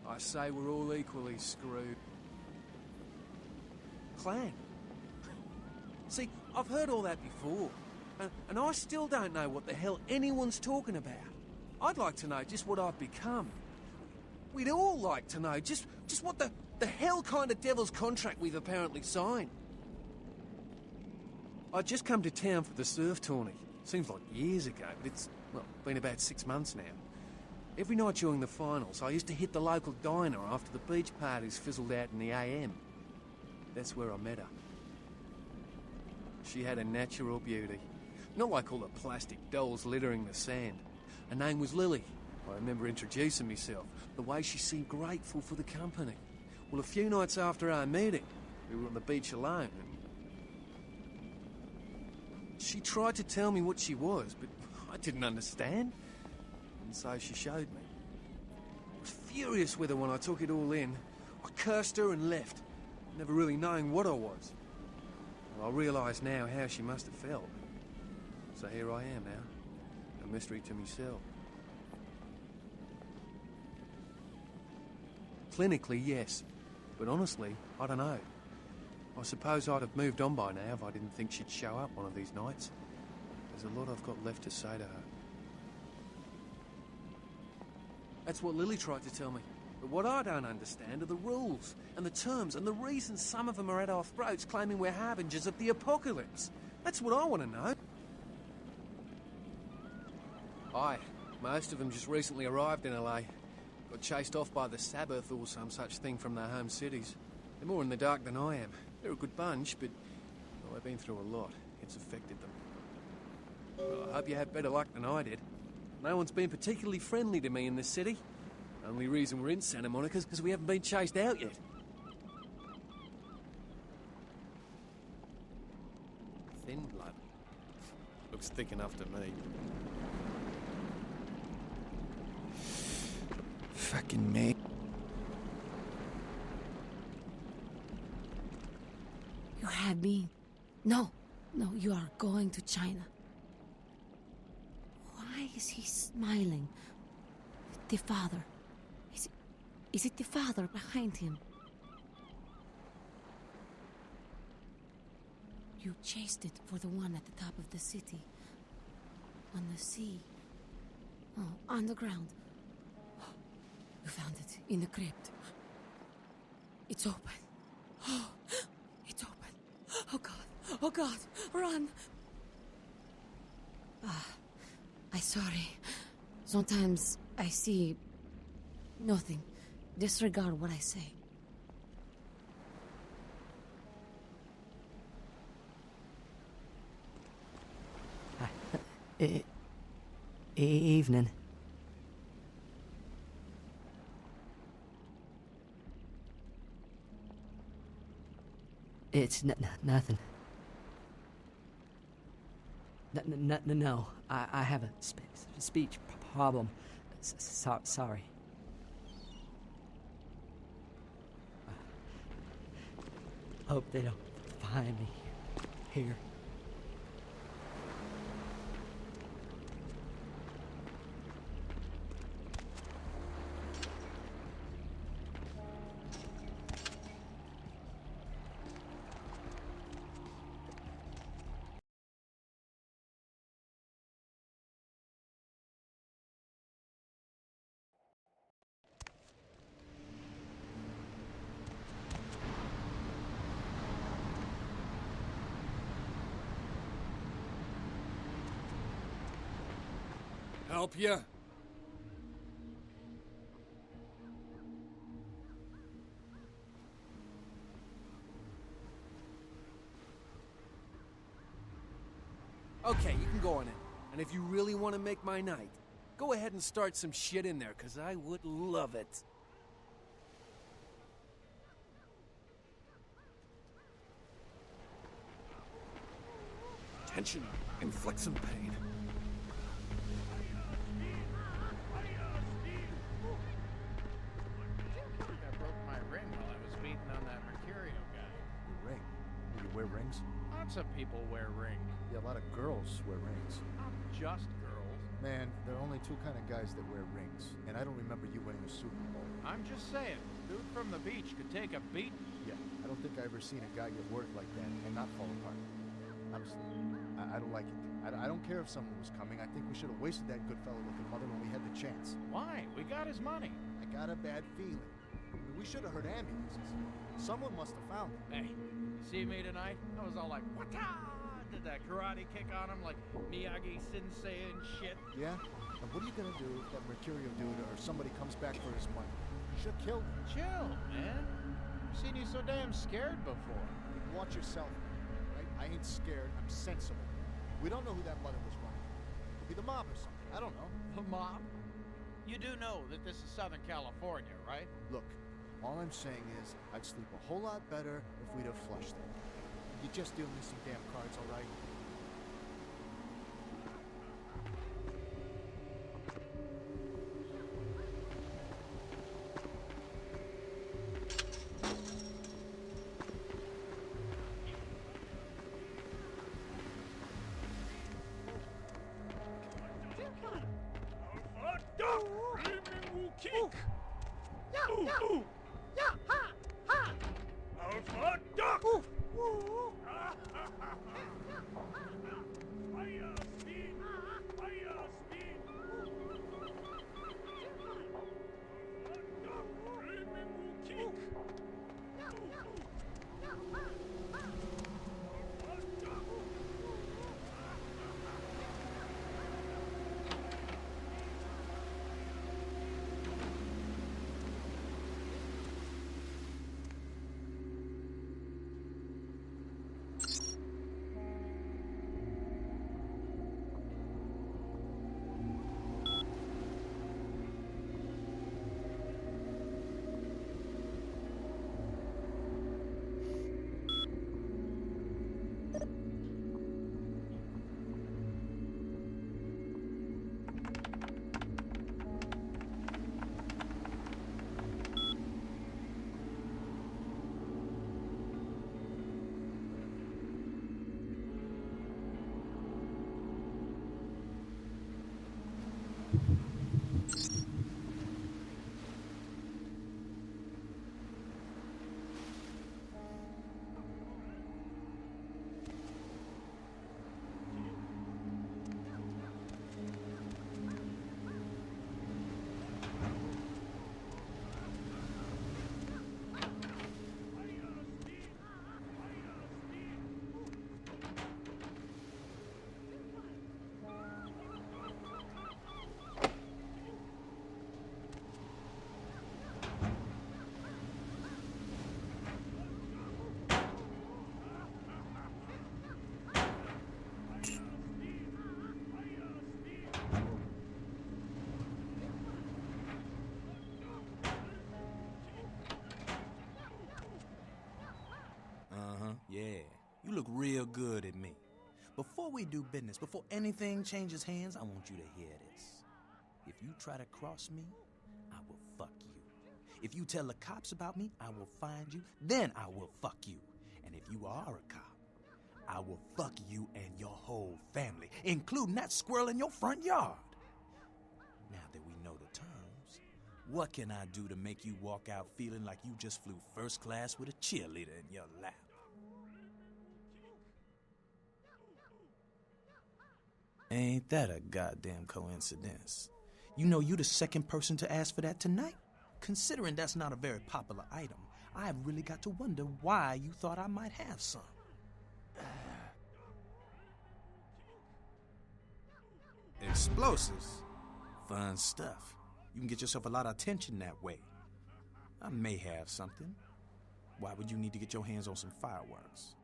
Speaker 12: I say we're all equally screwed. Clan. See, I've heard all that before, and I still don't know what the hell anyone's talking about. I'd like to know just what I've become. We'd all like to know just what the hell kind of devil's contract we've apparently signed. I'd just come to town for the surf tourney. Seems like years ago, but it's, well, been about 6 months now. Every night during the finals, I used to hit the local diner after the beach parties fizzled out in the AM. That's where I met her. She had a natural beauty. Not like all the plastic dolls littering the sand. Her name was Lily. I remember introducing myself, the way she seemed grateful for the company. Well, a few nights after our meeting, we were on the beach alone, and she tried to tell me what she was, but I didn't understand. And so she showed me. I was furious with her when I took it all in. I cursed her and left, never really knowing what I was. Well, I realise now how she must have felt. So here I am now, a mystery to myself. Clinically, yes. But honestly, I don't know. I suppose I'd have moved on by now if I didn't think she'd show up one of these nights. There's a lot I've got left to say to her. That's what Lily tried to tell me. But what I don't understand are the rules, and the terms, and the reasons some of them are at our throats claiming we're harbingers of the apocalypse. That's what I want to know. Aye, most of them just recently arrived in LA. Got chased off by the Sabbath or some such thing from their home cities. They're more in the dark than I am. They're a good bunch, but well, they've been through a lot. It's affected them. Well, I hope you had better luck than I did. No one's been particularly friendly to me in this city. Only reason we're in Santa Monica is because we haven't been chased out yet. Thin blood. Looks thick enough to me.
Speaker 17: Fucking me.
Speaker 16: You had me. No, you are going to China. Why is he smiling? The father. Is it the father behind him? You chased it for the one at the top of the city. On the sea. Oh, on the ground. You found it in the crypt. It's open. Oh, it's open. Oh God, run. I'm sorry. Sometimes I see nothing. Disregard what I say.
Speaker 18: Evening. It's nothing. No, I have a speech problem. Sorry. Hope they don't find me here.
Speaker 9: Help ya?
Speaker 12: Okay, you can go on in. And if you really want to make my night, go ahead and start some shit in there, because I would love it.
Speaker 6: Tension, inflict some pain.
Speaker 19: I broke my ring while I was beating on that Mercurio guy.
Speaker 20: Your ring? You wear rings?
Speaker 19: Lots of people wear rings.
Speaker 20: Yeah, a lot of girls wear rings.
Speaker 19: Not just girls.
Speaker 20: Man, there are only two kind of guys that wear rings, and I don't remember you winning a Super Bowl.
Speaker 19: I'm just saying, dude from the beach could take a beating.
Speaker 20: Yeah, I don't think I ever seen a guy get worked like that and not fall apart. Honestly, I don't like it. I don't care if someone was coming. I think we should have wasted that good fellow looking mother when we had the chance.
Speaker 19: Why? We got his money.
Speaker 20: I got a bad feeling. We should have heard ambulances. Someone must have found him.
Speaker 19: Hey, you see me tonight? I was all like, "Wata!" Did that karate kick on him like Miyagi Sensei and shit.
Speaker 20: Yeah? And what are you gonna do if that Mercurio dude or somebody comes back for his money? You should kill him.
Speaker 19: Chill, man. I've seen you so damn scared before.
Speaker 20: Watch yourself, right? I ain't scared. I'm sensible. We don't know who that mother was running. Could be the mob or something. I don't know.
Speaker 19: The mob? You do know that this is Southern California, right?
Speaker 20: Look, all I'm saying is I'd sleep a whole lot better if we'd have flushed it. You just deal me some damn cards, all right?
Speaker 21: Yeah, you look real good at me. Before we do business, before anything changes hands, I want you to hear this. If you try to cross me, I will fuck you. If you tell the cops about me, I will find you, then I will fuck you. And if you are a cop, I will fuck you and your whole family, including that squirrel in your front yard. Now that we know the terms, what can I do to make you walk out feeling like you just flew first class with a cheerleader in your lap? Ain't that a goddamn coincidence? You know you the second person to ask for that tonight? Considering that's not a very popular item, I've really got to wonder why you thought I might have some. Explosives? Fun stuff. You can get yourself a lot of attention that way. I may have something. Why would you need to get your hands on some fireworks?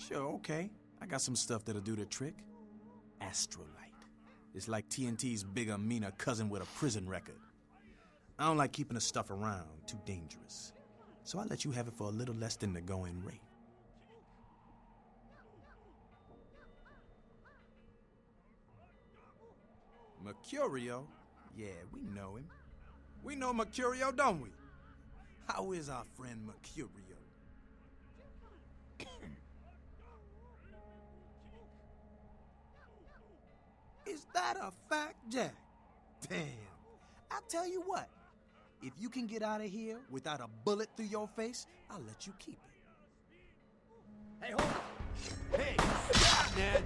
Speaker 21: Sure, okay. I got some stuff that'll do the trick. Astrolite. It's like TNT's bigger, meaner cousin with a prison record. I don't like keeping the stuff around. Too dangerous. So I'll let you have it for a little less than the going rate. Mercurio? Yeah, we know him. We know Mercurio, don't we? How is our friend Mercurio? Is that a fact, Jack? Damn. I'll tell you what. If you can get out of here without a bullet through your face, I'll let you keep it.
Speaker 10: Hey, hold on. Hey, stop, man.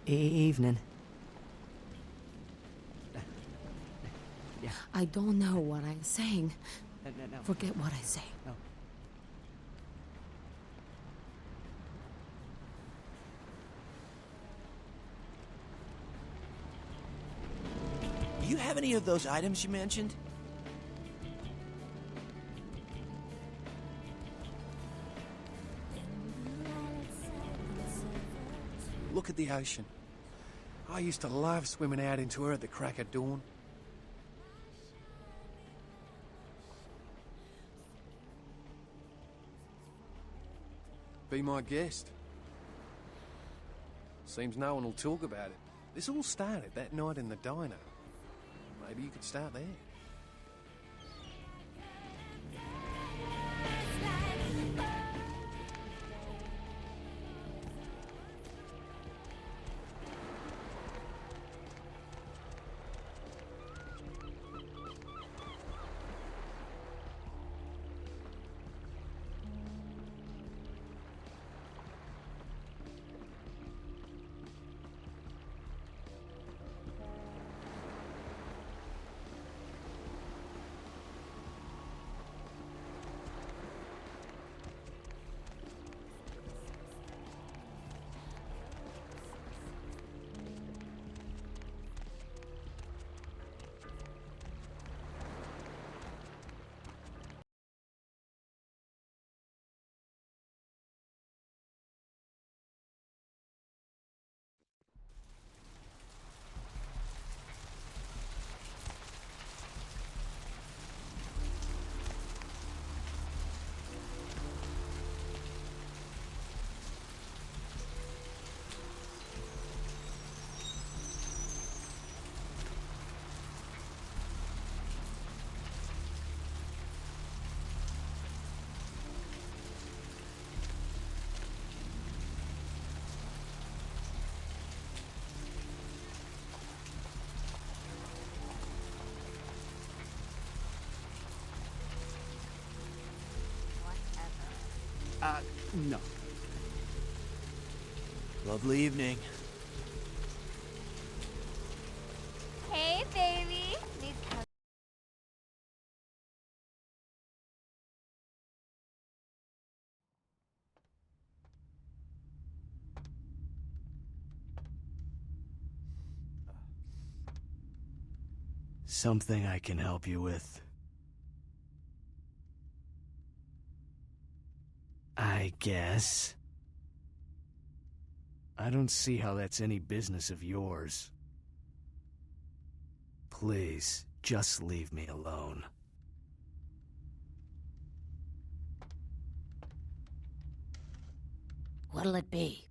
Speaker 18: Evening. Yeah.
Speaker 16: I don't know what I'm saying.
Speaker 18: No.
Speaker 16: Forget what I say.
Speaker 18: No.
Speaker 21: Do you have any of those items you mentioned?
Speaker 12: Look at the ocean. I used to love swimming out into her at the crack of dawn. Be my guest. Seems no one will talk about it. This all started that night in the diner. Maybe you could start there.
Speaker 13: No. Lovely evening.
Speaker 8: Hey, baby. These
Speaker 13: Something I can help you with? I guess. I don't see how that's any business of yours. Please, just leave me alone.
Speaker 16: What'll it be?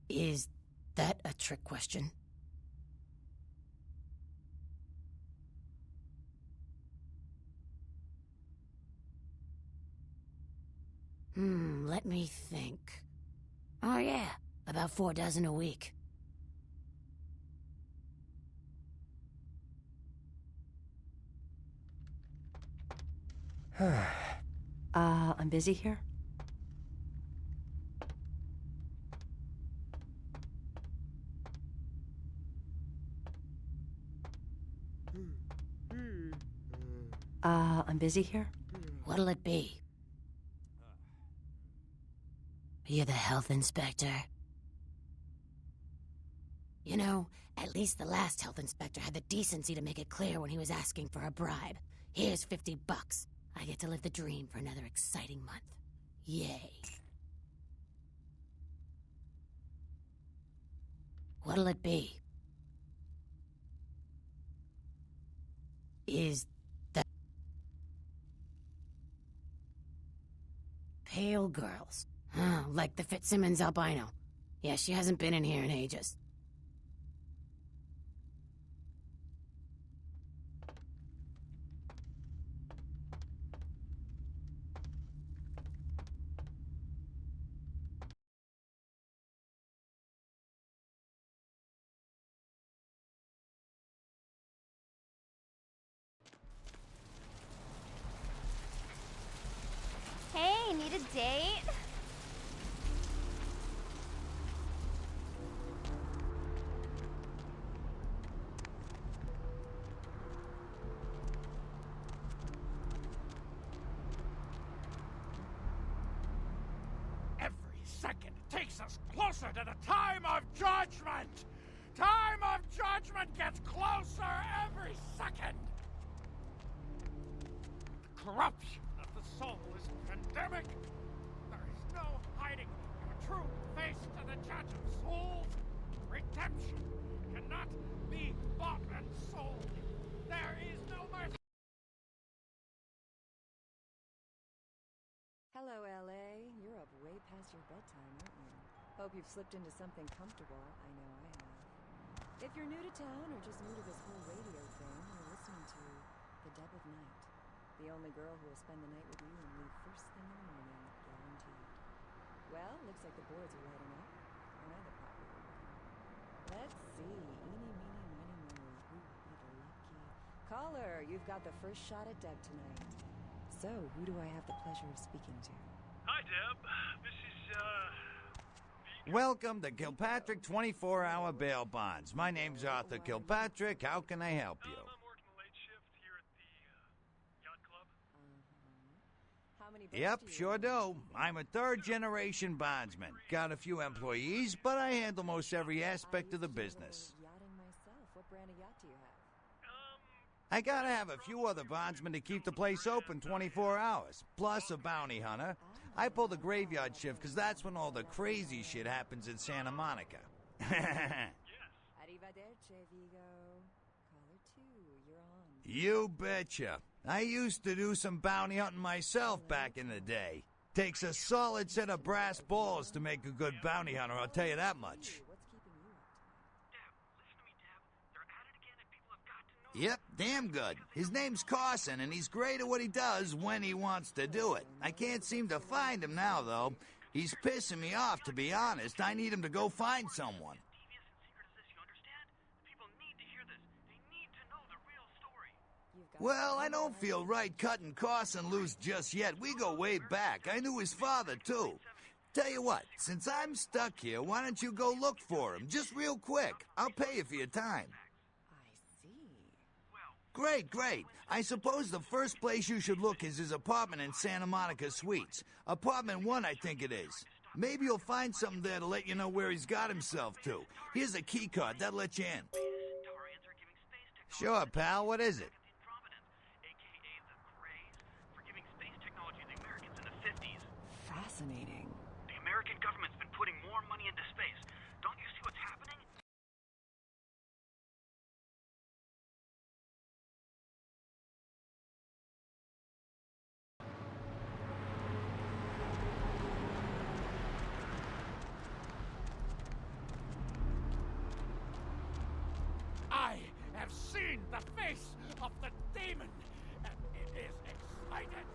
Speaker 16: Is that a trick question? Let me think. Oh yeah, about 4 dozen a week.
Speaker 2: I'm busy here. I'm busy here.
Speaker 16: What'll it be? You're the health inspector. You know, at least the last health inspector had the decency to make it clear when he was asking for a bribe. Here's $50. I get to live the dream for another exciting month. Yay. What'll it be? Is that... Pale girls. Oh, like the Fitzsimmons albino. Yeah, she hasn't been in here in ages.
Speaker 8: Hey, need a date?
Speaker 19: Every second takes us closer to the time of judgment! Time of judgment gets closer every second! The corruption of the soul is pandemic. There is no hiding your true face to the judge of souls. Redemption cannot be bought and sold. There is no mercy.
Speaker 2: Hello, LA. You're up way past your bedtime, aren't you? Hope you've slipped into something comfortable. I know I have. If you're new to town or just new to this whole radio thing, you're listening to The Deb of Night. The only girl who will spend the night with you and leave first thing in the morning, guaranteed. Well, looks like the boards are lighting up. Aren't I the popular one? Let's see. Eeny, meeny, miny, moe. Who will be the lucky... Caller, you've got the first shot at Deb tonight. So, who do I have the pleasure of speaking to?
Speaker 1: Hi, Deb. This is,
Speaker 22: Welcome to Kilpatrick 24-hour bail bonds. My name's Arthur Kilpatrick. How can I help you?
Speaker 1: I'm working the late shift here at the, yacht club.
Speaker 2: How many
Speaker 22: Yep, sure do. I'm a third-generation bondsman. Got a few employees, but I handle most every aspect of the business.
Speaker 2: Yachting myself. What brand of yacht do you have?
Speaker 22: I gotta have a few other bondsmen to keep the place open 24 hours, plus a bounty hunter. I pull the graveyard shift because that's when all the crazy shit happens in Santa Monica.
Speaker 2: Arrivederci, Vigo. Caller 2, you're on.
Speaker 22: You betcha. I used to do some bounty hunting myself back in the day. Takes a solid set of brass balls to make a good bounty hunter, I'll tell you that much. Yep, damn good. His name's Carson, and he's great at what he does when he wants to do it. I can't seem to find him now, though. He's pissing me off, to be honest. I need him to go find someone. Well, I don't feel right cutting Carson loose just yet. We go way back. I knew his father, too. Tell you what, since I'm stuck here, why don't you go look for him, just real quick. I'll pay you for your time. Great, great. I suppose the first place you should look is his apartment in Santa Monica Suites. Apartment 1, I think it is. Maybe you'll find something there to let you know where he's got himself to. Here's a key card. That'll let you in. Sure, pal. What is it?
Speaker 2: Fascinating.
Speaker 5: The American government's been putting more money into space. Don't you see what's happening?
Speaker 19: I have seen the face of the demon, and it is excited.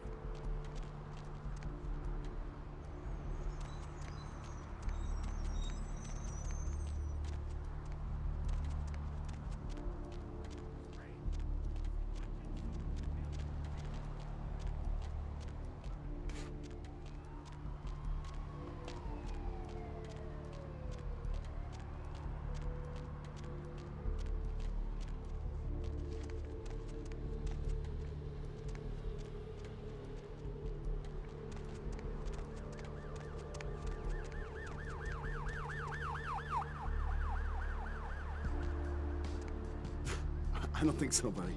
Speaker 6: I don't think so, buddy.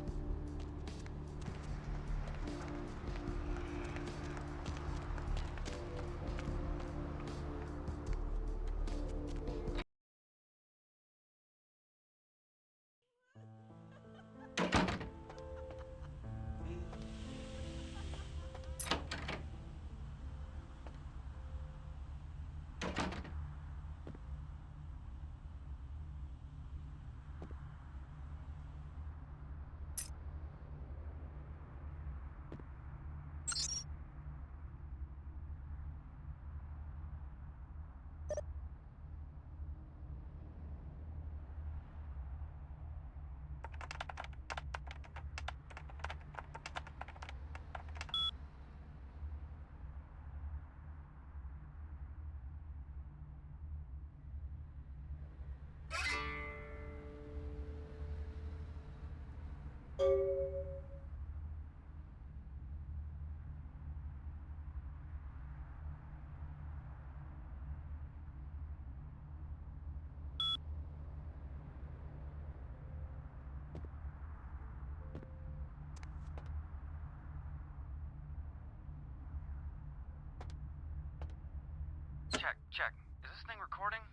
Speaker 5: check. Is this thing recording?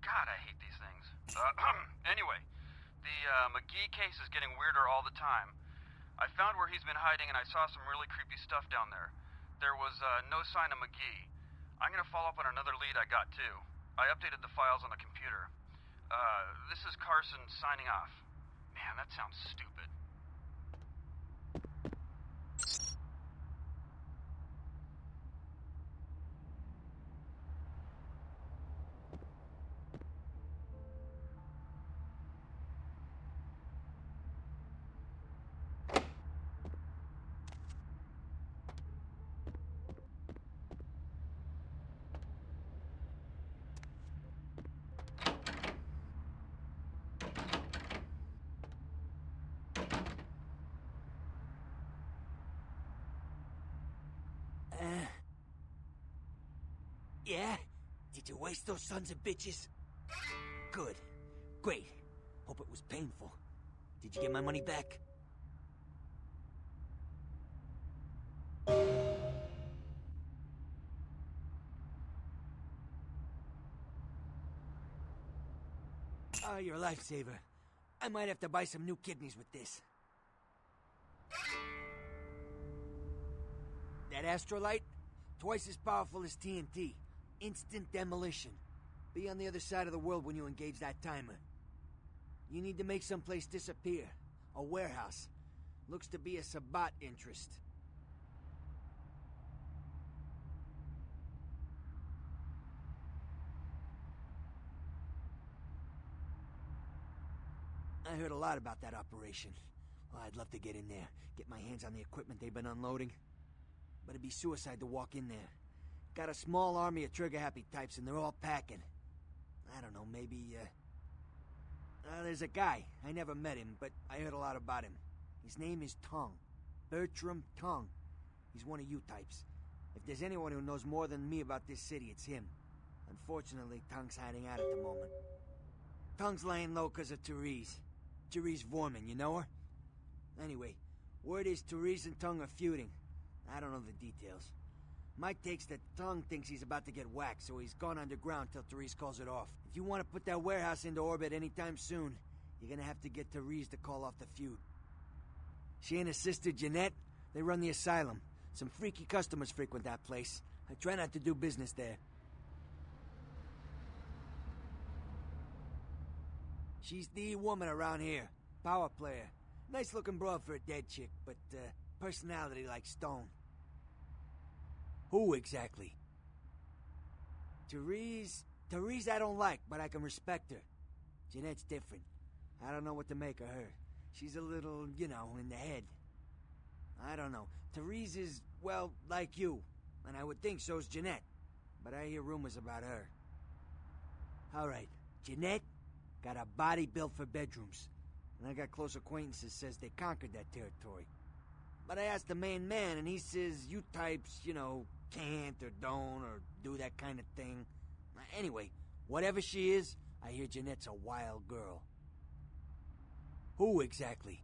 Speaker 5: God, I hate these things. Anyway, the McGee case is getting weirder all the time. I found where he's been hiding and I saw some really creepy stuff down there. There was no sign of McGee. I'm gonna follow up on another lead I got too. I updated the files on the computer. This is Carson signing off. Man, that sounds stupid.
Speaker 10: Yeah? Did you waste those sons of bitches? Good. Great. Hope it was painful. Did you get my money back? Oh, you're a lifesaver. I might have to buy some new kidneys with this. That astrolite? Twice as powerful as TNT. Instant demolition. Be on the other side of the world when you engage that timer. You need to make someplace disappear. A warehouse. Looks to be a Sabbat interest. I heard a lot about that operation. Oh, I'd love to get in there, get my hands on the equipment they've been unloading. But it'd be suicide to walk in there. Got a small army of trigger-happy types, and they're all packing. I don't know, maybe, there's a guy. I never met him, but I heard a lot about him. His name is Tongue. Bertram Tongue. He's one of you types. If there's anyone who knows more than me about this city, it's him. Unfortunately, Tongue's hiding out at the moment. Tongue's laying low because of Therese. Therese Vorman, you know her? Anyway, word is Therese and Tongue are feuding. I don't know the details. My take's that Tongue thinks he's about to get whacked, so he's gone underground till Therese calls it off. If you want to put that warehouse into orbit anytime soon, you're gonna have to get Therese to call off the feud. She and her sister Jeanette, they run the asylum. Some freaky customers frequent that place. I try not to do business there. She's the woman around here. Power player. Nice looking broad for a dead chick, but personality like stone. Who exactly? Therese I don't like, but I can respect her. Jeanette's different. I don't know what to make of her. She's a little, in the head. I don't know. Therese is, well, like you. And I would think so's Jeanette. But I hear rumors about her. Alright, Jeanette got a body built for bedrooms. And I got close acquaintances says they conquered that territory. But I asked the main man, and he says you types, can't or don't or do that kind of thing. Anyway, whatever she is, I hear Jeanette's a wild girl. Who exactly?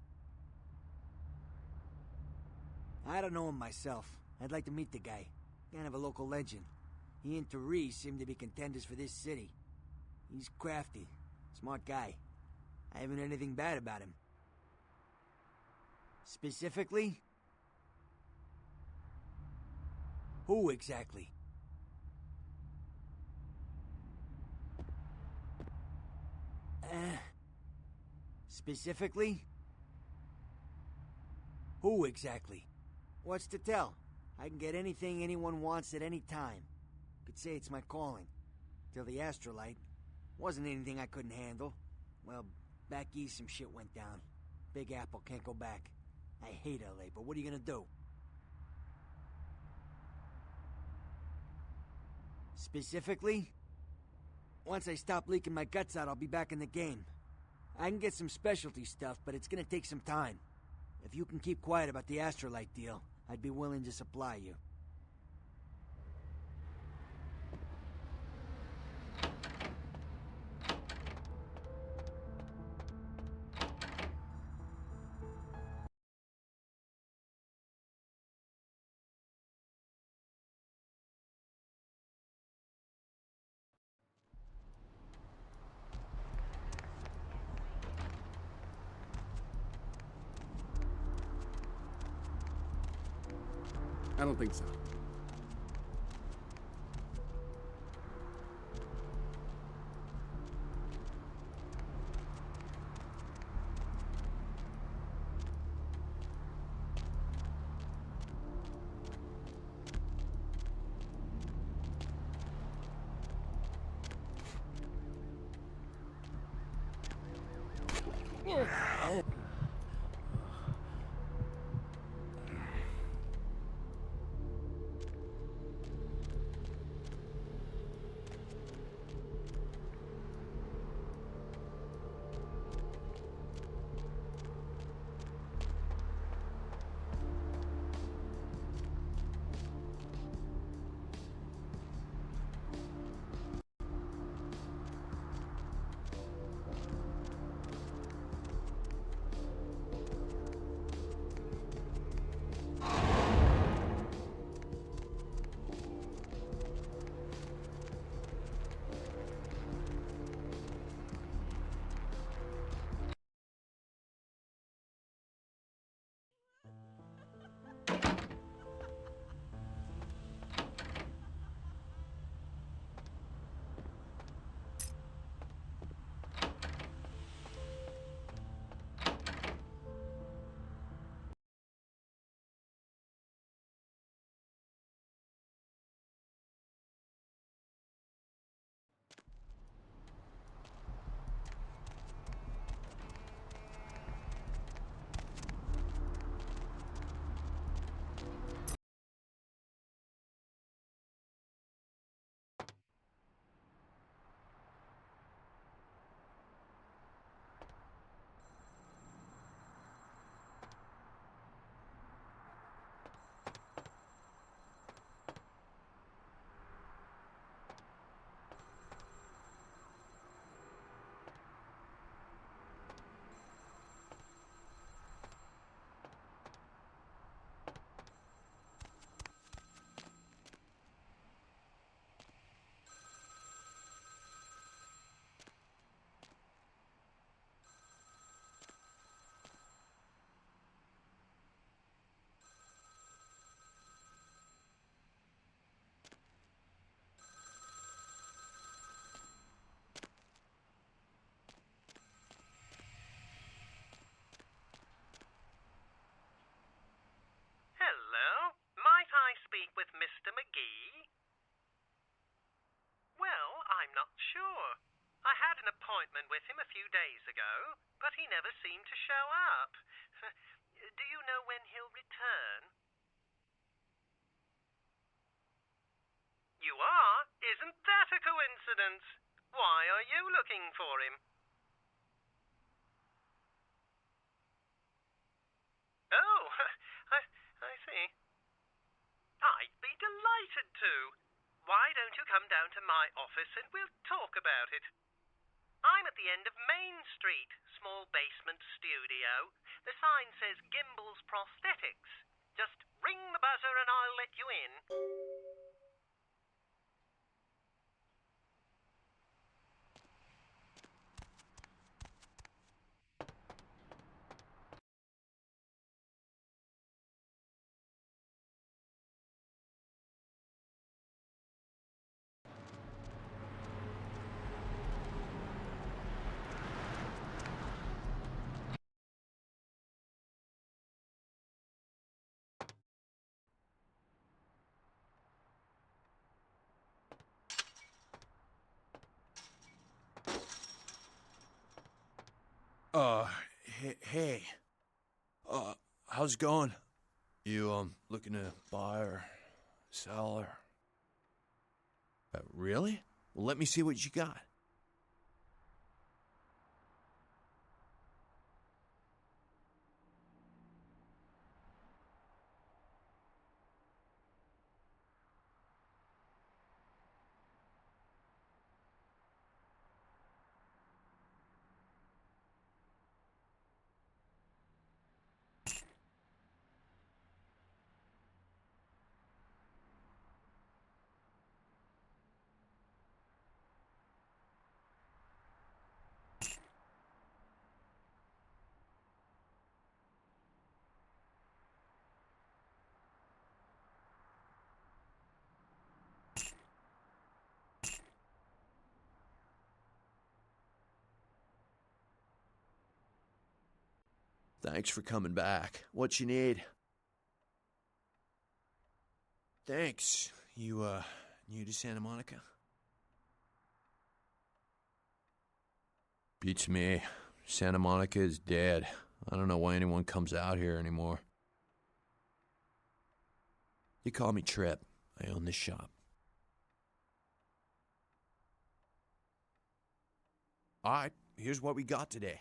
Speaker 10: I don't know him myself. I'd like to meet the guy. Kind of a local legend. He and Therese seem to be contenders for this city. He's crafty. Smart guy. I haven't heard anything bad about him. Specifically? Who exactly? Specifically? Who exactly? What's to tell? I can get anything anyone wants at any time. Could say it's my calling. Till the astrolite. Wasn't anything I couldn't handle. Well, back east some shit went down. Big Apple can't go back. I hate LA, but what are you gonna do? Specifically? Once I stop leaking my guts out, I'll be back in the game. I can get some specialty stuff, but it's gonna take some time. If you can keep quiet about the astrolite deal, I'd be willing to supply you.
Speaker 12: I don't think so.
Speaker 3: Hello? Might I speak with Mr. McGee? Well, I'm not sure. I had an appointment with him a few days ago, but he never seemed to show up. Do you know when he'll return? You are? Isn't that a coincidence? Why are you looking for him? Oh, I see. I'd be delighted to. Why don't you come down to my office and we'll talk about it? I'm at the end of Main Street, small basement studio. The sign says Gimbel's Prosthetics. Just ring the buzzer and I'll let you in.
Speaker 13: Hey. How's it going? You, looking to buy or sell or... really? Well, let me see what you got. Thanks for coming back. What you need? Thanks. You, new to Santa Monica? Beats me. Santa Monica is dead. I don't know why anyone comes out here anymore. You call me Trip. I own this shop. All right, here's what we got today.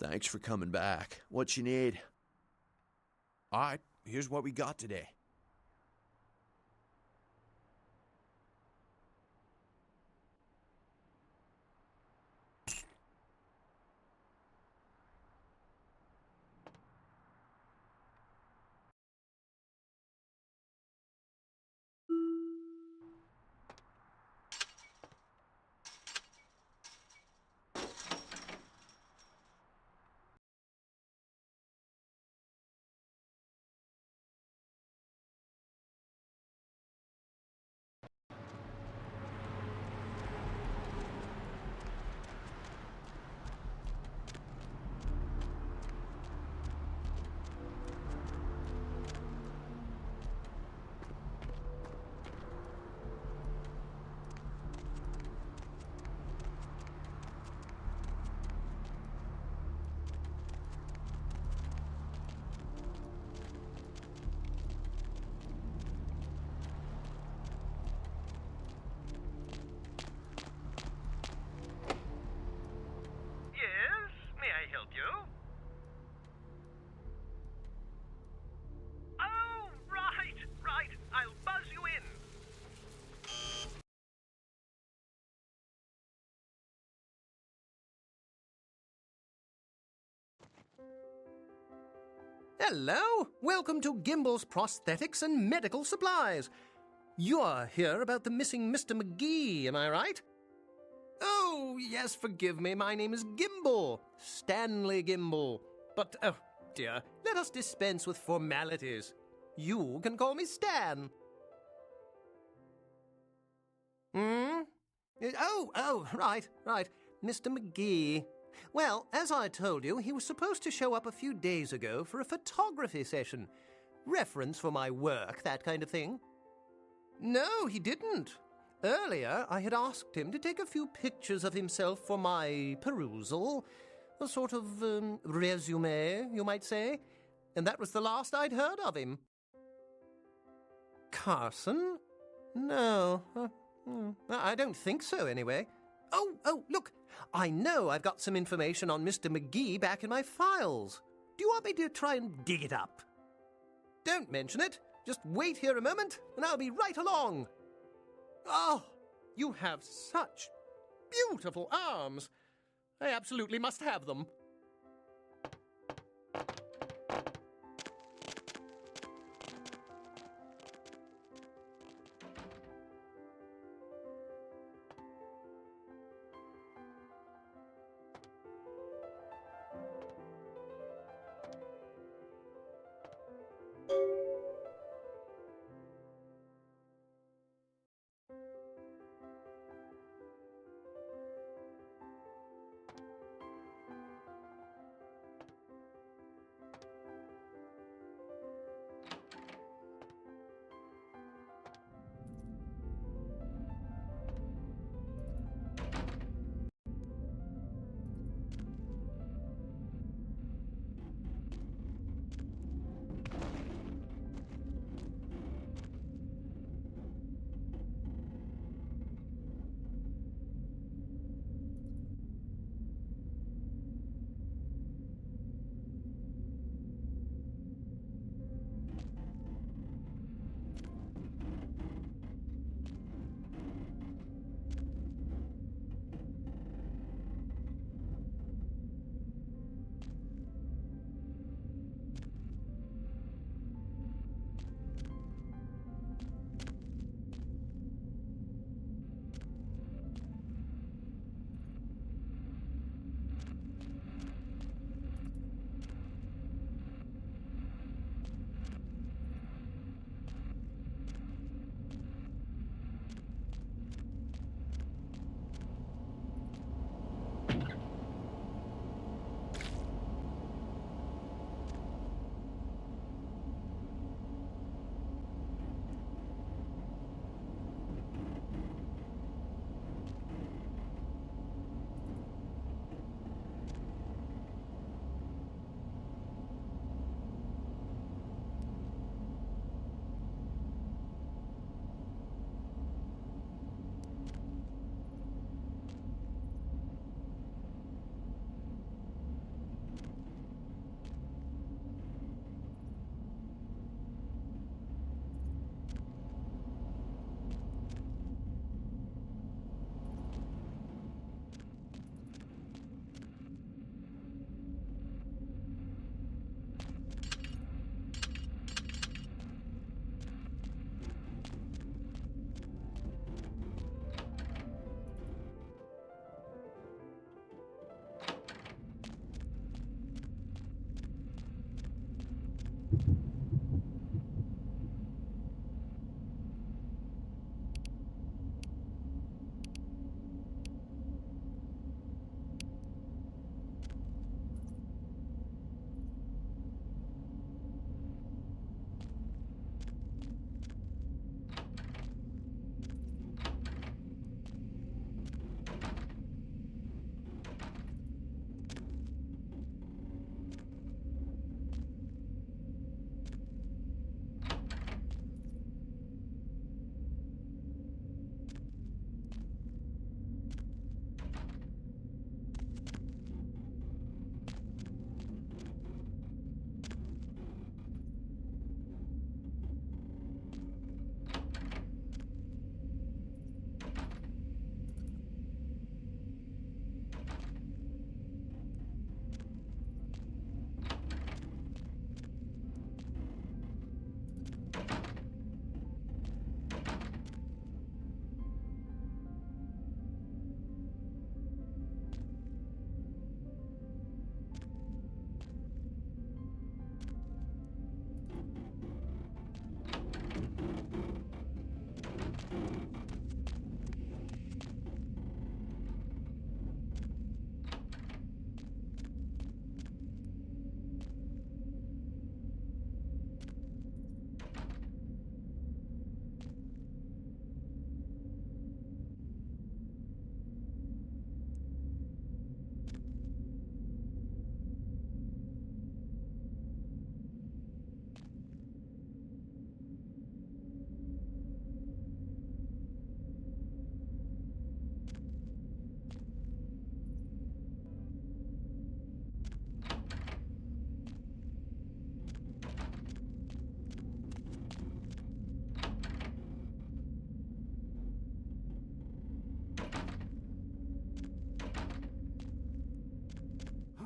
Speaker 13: Thanks for coming back. What you need? All right, here's what we got today.
Speaker 3: Yes, may I help you? Oh, right. I'll buzz you in.
Speaker 7: Hello! Welcome to Gimbel's Prosthetics and Medical Supplies. You're here about the missing Mr. McGee, am I right? Oh, yes, forgive me. My name is Gimbel. Stanley Gimbel. But, oh, dear, let us dispense with formalities. You can call me Stan. Right. Mr. McGee. Well, as I told you, he was supposed to show up a few days ago for a photography session. Reference for my work, that kind of thing. No, he didn't. Earlier, I had asked him to take a few pictures of himself for my perusal. A sort of resume, you might say. And that was the last I'd heard of him. Carson? No. I don't think so, anyway. Oh, look. I know I've got some information on Mr. McGee back in my files. Do you want me to try and dig it up? Don't mention it. Just wait here a moment, and I'll be right along. Oh, you have such beautiful arms. I absolutely must have them.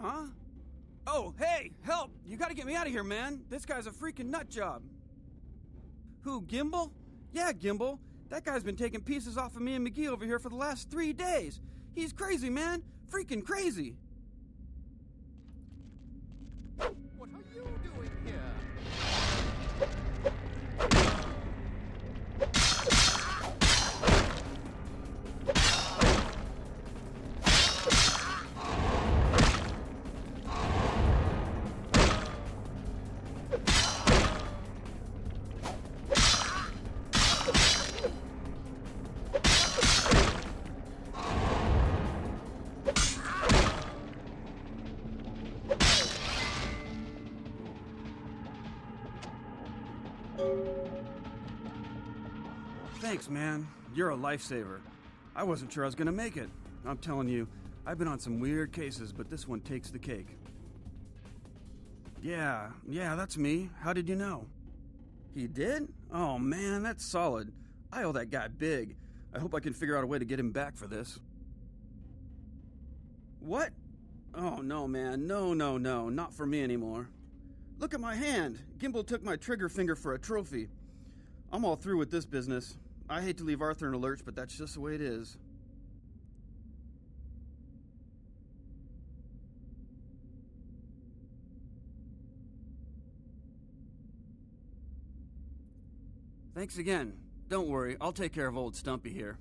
Speaker 5: Huh? Oh, hey, help! You gotta get me out of here, man. This guy's a freaking nut job. Who, Gimbal? Yeah, Gimbal. That guy's been taking pieces off of me and McGee over here for the last 3 days. He's crazy, man. Freaking crazy.
Speaker 20: What are you doing here?
Speaker 5: Thanks, man. You're a lifesaver. I wasn't sure I was gonna make it. I'm telling you, I've been on some weird cases, but this one takes the cake. Yeah, that's me. How did you know? He did? Oh, man, that's solid. I owe that guy big. I hope I can figure out a way to get him back for this. What? Oh, no, man. No, not for me anymore. Look at my hand. Gimbal took my trigger finger for a trophy. I'm all through with this business. I hate to leave Arthur in a lurch, but that's just the way it is. Thanks again. Don't worry, I'll take care of old Stumpy here.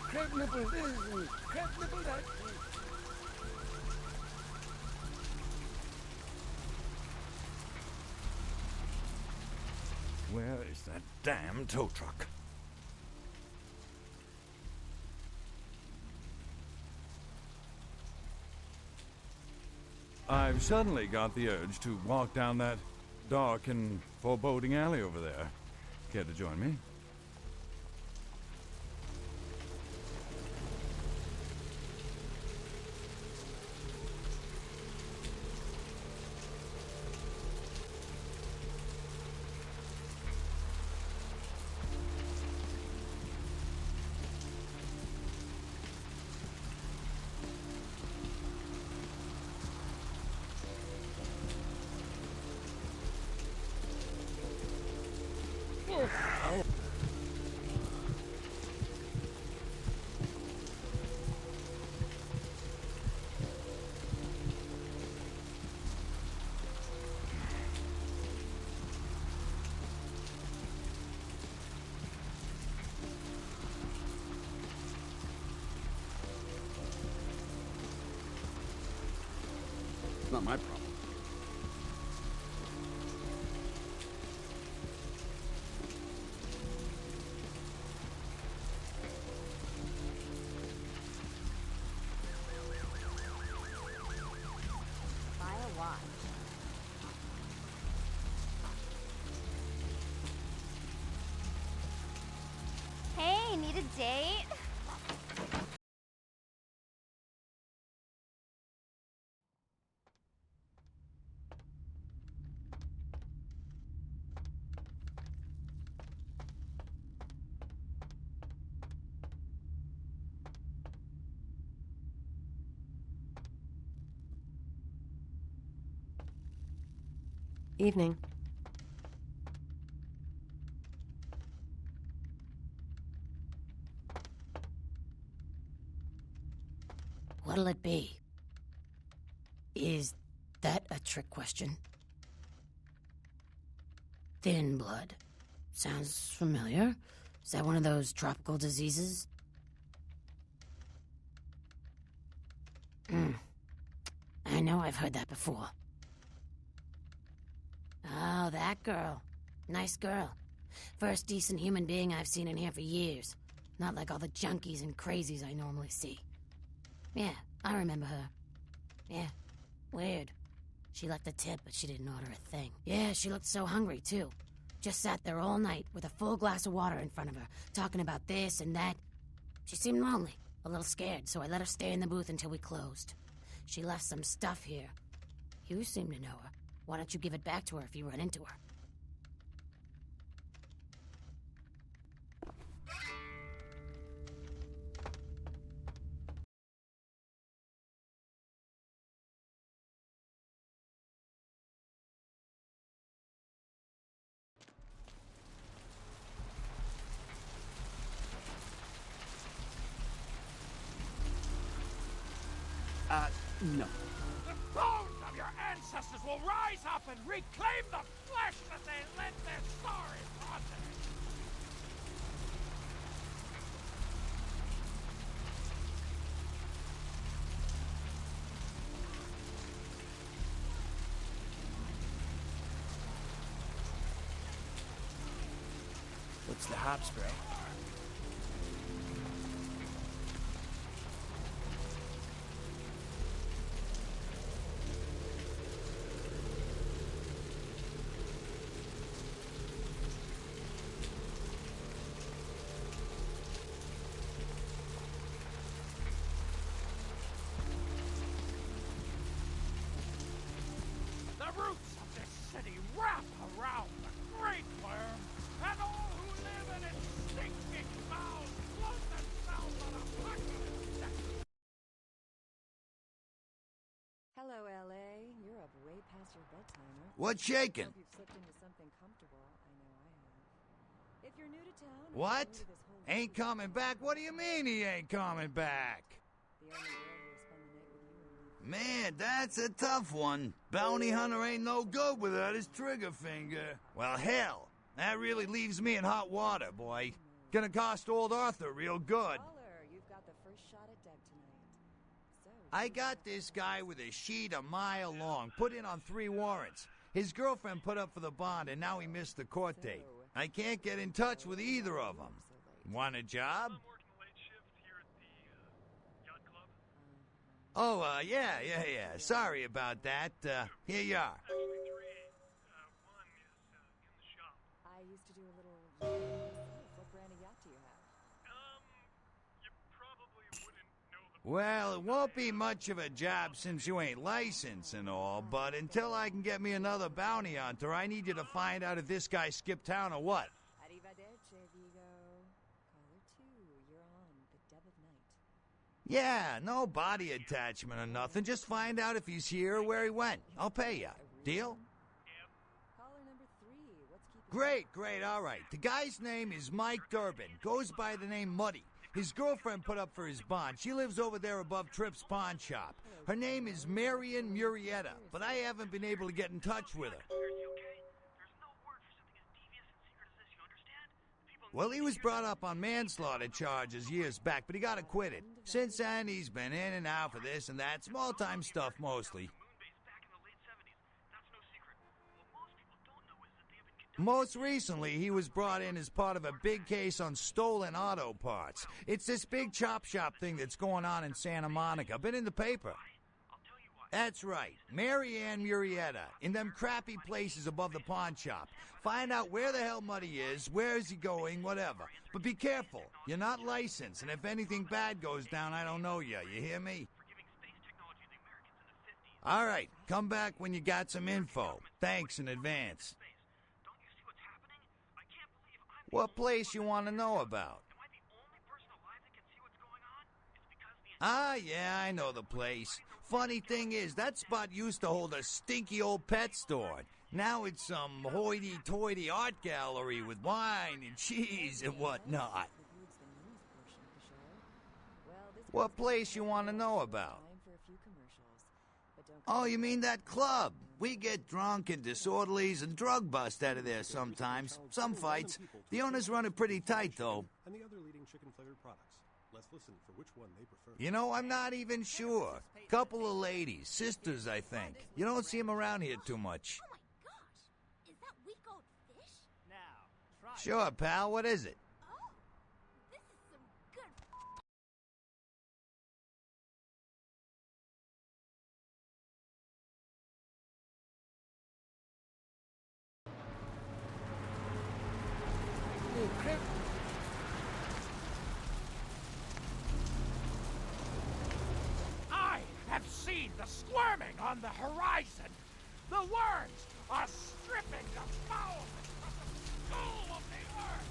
Speaker 9: Crab nipple this and crab nipple that.
Speaker 11: Where is that damn tow truck? I've suddenly got the urge to walk down that dark and foreboding alley over there. Care to join me?
Speaker 14: It's not my problem.
Speaker 8: I'll watch. Hey, need a date?
Speaker 15: Evening.
Speaker 16: What'll it be? Is that a trick question? Thin blood. Sounds familiar. Is that one of those tropical diseases? I know I've heard that before. Oh, that girl. Nice girl. First decent human being I've seen in here for years. Not like all the junkies and crazies I normally see. Yeah, I remember her. Yeah, weird. She left a tip, but she didn't order a thing. Yeah, she looked so hungry, too. Just sat there all night with a full glass of water in front of her, talking about this and that. She seemed lonely, a little scared, so I let her stay in the booth until we closed. She left some stuff here. You seem to know her. Why don't you give it back to her if you run into her?
Speaker 14: No.
Speaker 19: The bones of your ancestors will rise up and reclaim the flesh that they let their sorry rotted.
Speaker 13: What's the hop spray?
Speaker 19: The roots of this city wrap around the great worm, and all who live in its stinking mouths float themselves on a bucket deck.
Speaker 2: Hello, LA. You're up way past your bedtime, aren't you?
Speaker 22: What's shaking?
Speaker 2: Hope you've slipped into something comfortable. I know I have. If you're new to town,
Speaker 22: What? Ain't coming back? What do you mean he ain't coming back?
Speaker 2: the only girl who will spend the night with you and leave.
Speaker 22: Man, that's a tough one. Bounty hunter ain't no good without his trigger finger. Well, hell, that really leaves me in hot water, boy. Gonna cost old Arthur real good.
Speaker 2: Caller, you've got the first shot at deck tonight. So,
Speaker 22: I got this guy with a sheet a mile long, put in on 3 warrants. His girlfriend put up for the bond, and now he missed the court date. I can't get in touch with either of them. Want a job?
Speaker 1: I'm working the late shift here at the yacht club.
Speaker 22: Oh, yeah. Sorry about that. Here you are.
Speaker 1: Actually, 3. One is in the shop.
Speaker 2: I used to do a little myself. What brand of yacht do you have?
Speaker 1: You probably wouldn't know the...
Speaker 22: Well, it won't be much of a job since you ain't licensed and all, but until I can get me another bounty hunter, I need you to find out if this guy skipped town or what.
Speaker 2: Arrivederci, Vigo. Caller 2, you're on the Deb of Night.
Speaker 22: Yeah, no body attachment or nothing. Just find out if he's here or where he went. I'll pay you. Deal?
Speaker 2: Caller number 3, what's keeping
Speaker 22: Great, all right. The guy's name is Mike Durbin. Goes by the name Muddy. His girlfriend put up for his bond. She lives over there above Tripp's pawn shop. Her name is Marion Murrieta, but I haven't been able to get in touch with her. Well, he was brought up on manslaughter charges years back, but he got acquitted. Since then, he's been in and out for this and that, small-time stuff mostly. Most recently, he was brought in as part of a big case on stolen auto parts. It's this big chop shop thing that's going on in Santa Monica. Been in the paper. That's right. Mary Ann Murrieta, in them crappy places above the pawn shop. Find out where the hell Muddy is, where is he going, whatever. But be careful. You're not licensed, and if anything bad goes down, I don't know you. You hear me? All right. Come back when you got some info. Thanks in advance. What place you want to know about? Ah, yeah, I know the place. Funny thing is, that spot used to hold a stinky old pet store. Now it's some hoity-toity art gallery with wine and cheese and whatnot. What place you want to know about? Oh, you mean that club? We get drunk and disorderlies and drug bust out of there sometimes. Some fights. The owners run it pretty tight, though.
Speaker 6: And the other leading chicken-flavored products. Let's listen for which one they prefer.
Speaker 22: You know, I'm not even sure. Couple of ladies, sisters, I think. You don't see them around here too much.
Speaker 8: Oh my gosh! Is that week old fish?
Speaker 22: Now, try Sure, pal. What is it?
Speaker 8: Oh, this is some good.
Speaker 19: I have seen the squirming on the horizon. The worms are stripping the foulness from the skull of the earth.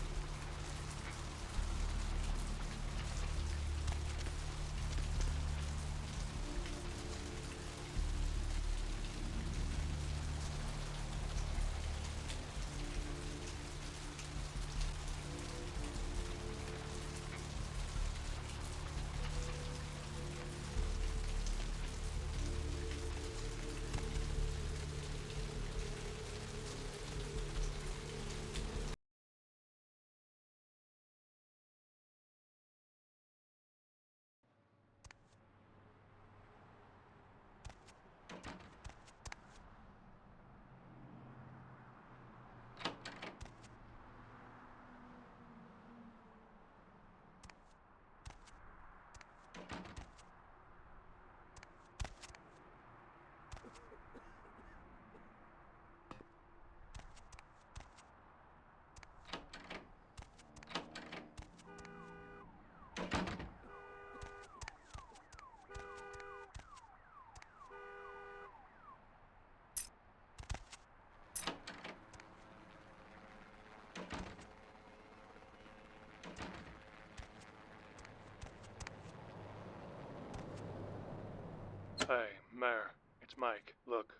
Speaker 1: Hey, Mayor, it's Mike. Look,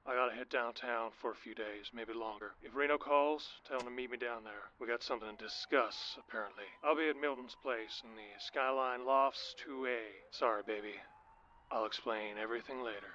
Speaker 1: I gotta head downtown for a few days, maybe longer. If Reno calls, tell him to meet me down there. We got something to discuss, apparently. I'll be at Milton's place in the Skyline Lofts 2A. Sorry, baby. I'll explain everything later.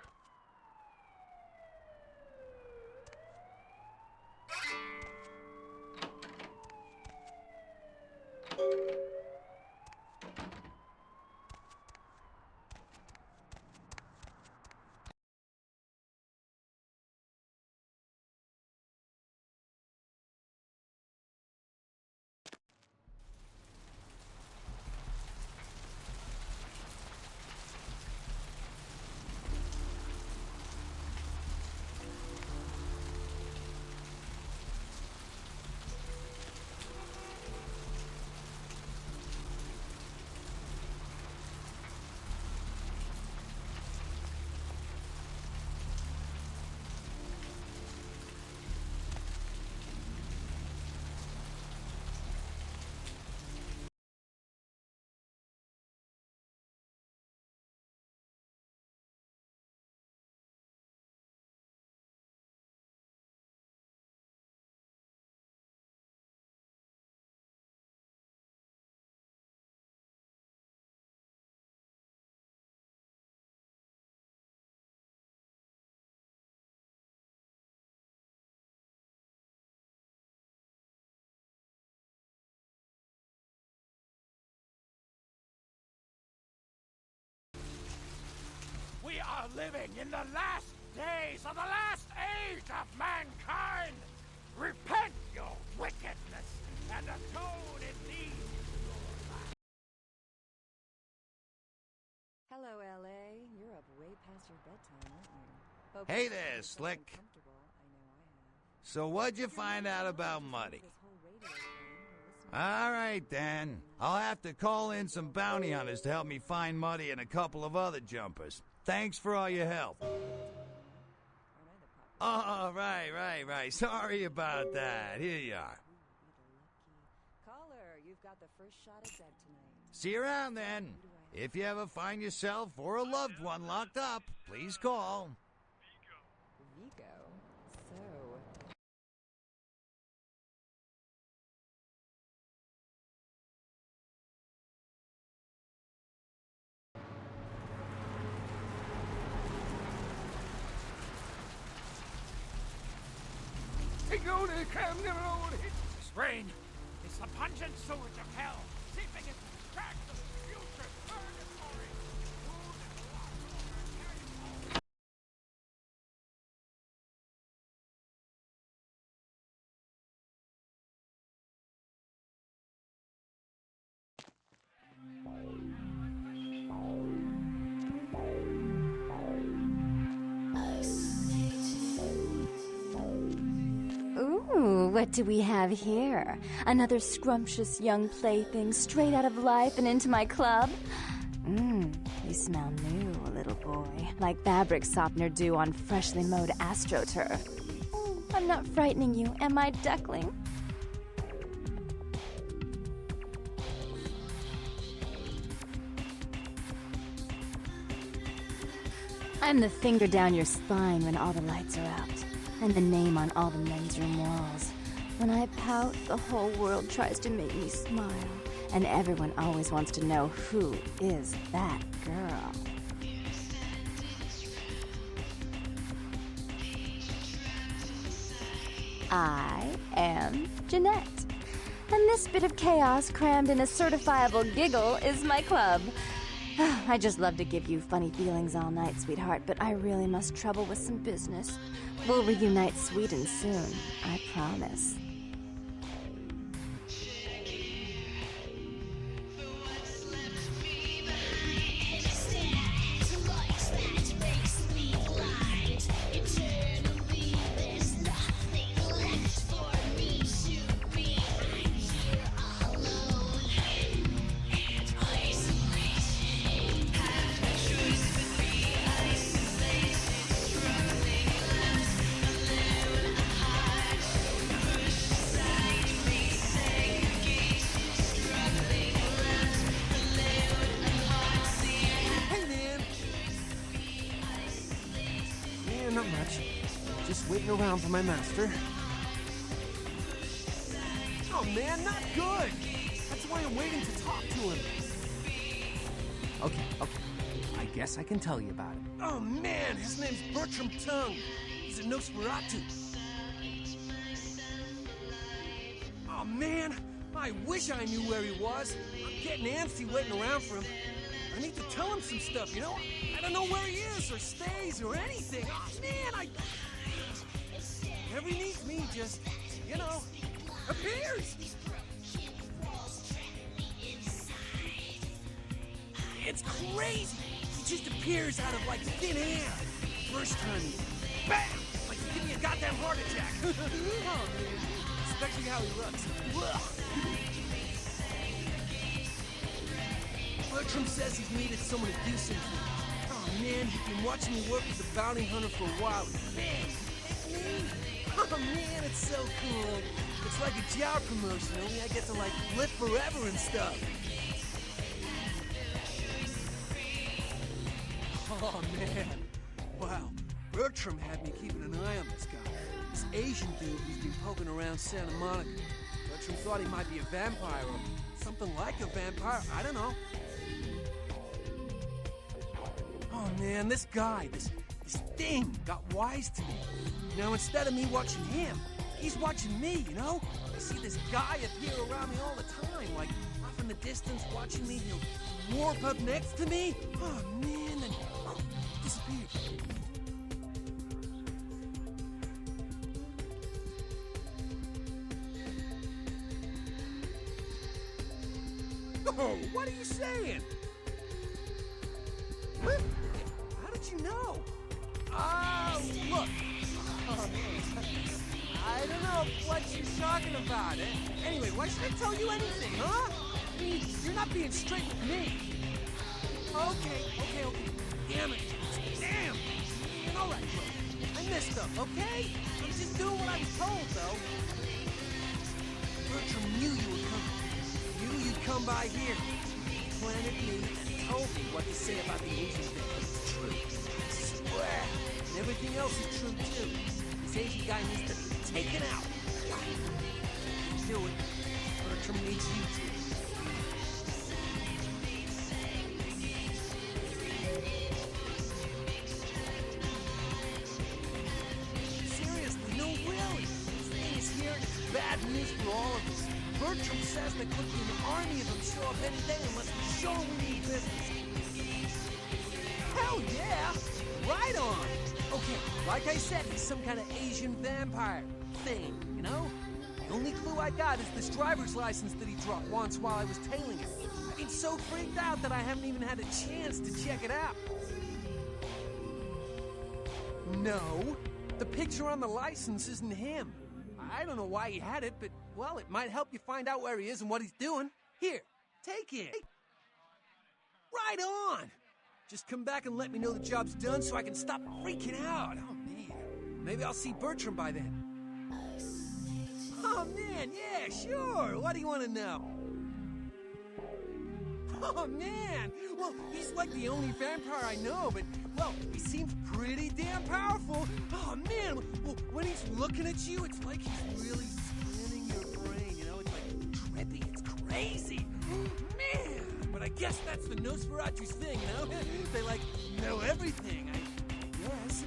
Speaker 19: We are living in the last days of the last age of mankind. Repent
Speaker 22: Hey there, Slick. So what'd you find out about Muddy? All right, then. I'll have to call in some bounty hunters to help me find Muddy and a couple of other jumpers. Thanks for all your help. Oh, right. Sorry about that. Here you are.
Speaker 2: Caller, you've got the first shot at Zed tonight.
Speaker 22: See you around, then. If you ever find yourself or a loved one locked up, please call.
Speaker 2: Vigo? So...
Speaker 19: This rain is the pungent sewage of hell, seeping into the cracks of future purgatory.
Speaker 4: Ooh, what do we have here? Another scrumptious young plaything straight out of life and into my club? You smell new, little boy. Like fabric softener dew on freshly mowed astroturf. I'm not frightening you, am I, duckling? I'm the finger down your spine when all the lights are out. And the name on all the men's room walls. When I pout, the whole world tries to make me smile. And everyone always wants to know who is that girl. I am Jeanette. And this bit of chaos crammed in a certifiable giggle is my club. I just love to give you funny feelings all night, sweetheart, but I really must trouble with some business. We'll reunite sweet and soon, I promise.
Speaker 12: Not much. Just waiting around for my master. Oh man, not good! That's why I'm waiting to talk to him. Okay. I guess I can tell you about it. Oh man, his name's Bertram Tongue. He's a Nosferatu. Oh man, I wish I knew where he was. I'm getting antsy waiting around for him. I need to tell him some stuff, you know? I don't know where he is, or stays, or anything. Oh, man, Whenever he needs me, just, you know, appears. It's crazy. He just appears out of, like, thin air. First time he... BAM! Like he's giving me a goddamn heart attack. Oh, man. Especially how he looks. Bertram says he's needed someone to do something. Oh man, he's been watching me work as a bounty hunter for a while. Man, it's me. Oh man, it's so cool. It's like a job promotion, only I get to like live forever and stuff. Oh man. Wow. Bertram had me keeping an eye on this guy. This Asian dude who's been poking around Santa Monica. Bertram thought he might be a vampire or something like a vampire. I don't know. Oh man, this guy, this thing got wise to me. Now instead of me watching him, he's watching me, you know? I see this guy appear around me all the time, like off in the distance watching me. He'll warp up next to me. Oh man, then disappear. Oh, what are you saying? What? How did you know? Oh, look. Oh, man. I don't know what you're talking about. Anyway, why should I tell you anything, huh? I mean, you're not being straight with me. Okay. Damn it. Damn. And all right, look. I messed up, okay? I'm just doing what I was told, though. Bertram knew you were coming. Knew you'd come by here. Planted me and told me what to say about the Asian thing. It's true. I swear. And everything else is true, too. This Asian guy needs to be taken out. Do it. Bertram needs you to. Seriously, no, really. This thing is here and it's bad news for all of us. Bertram says there could be an army of them show up any day unless we show them we need business. Hell yeah! Right on! Okay, like I said, he's some kind of Asian vampire thing, you know? The only clue I got is this driver's license that he dropped once while I was tailing him. I've been so freaked out that I haven't even had a chance to check it out. No, the picture on the license isn't him. I don't know why he had it, but, well, it might help you find out where he is and what he's doing. Here, take it. Right on! Just come back and let me know the job's done so I can stop freaking out. Oh, man. Maybe I'll see Bertram by then. Oh, man, yeah, sure. What do you want to know? Oh, man. Well, he's like the only vampire I know, but, well, he seems pretty damn powerful. Oh, man. Well, when he's looking at you, it's like he's really scanning your brain, you know? It's like trippy. It's crazy. Man. But I guess that's the Nosferatu's thing, you know? They, like, know everything, I guess.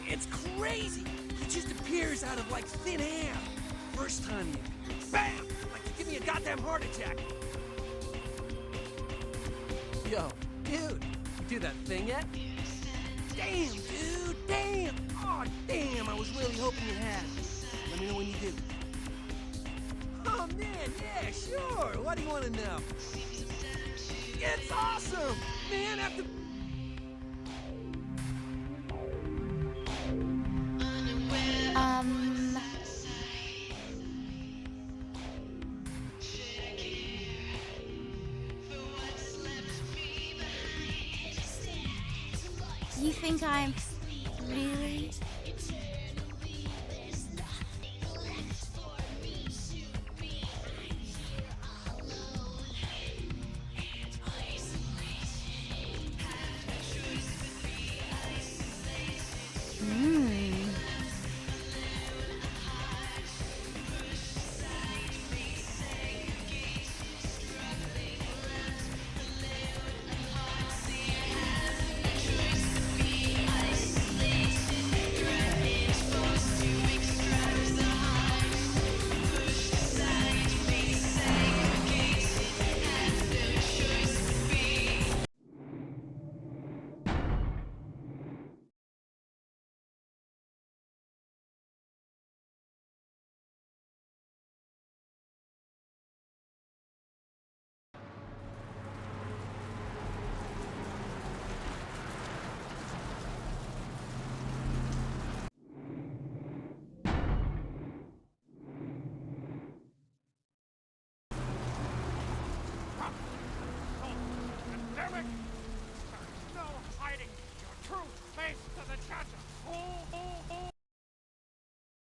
Speaker 12: It's crazy! He just appears out of, like, thin air. First time you... BAM! Like to give me a goddamn heart attack. Yo, dude, you do that thing yet? Damn, dude, damn! Oh, damn, I was really hoping you had. Let me know when you do. Oh, man, yeah, sure. What do you want to know? It's awesome! Man, after...
Speaker 8: You think I'm really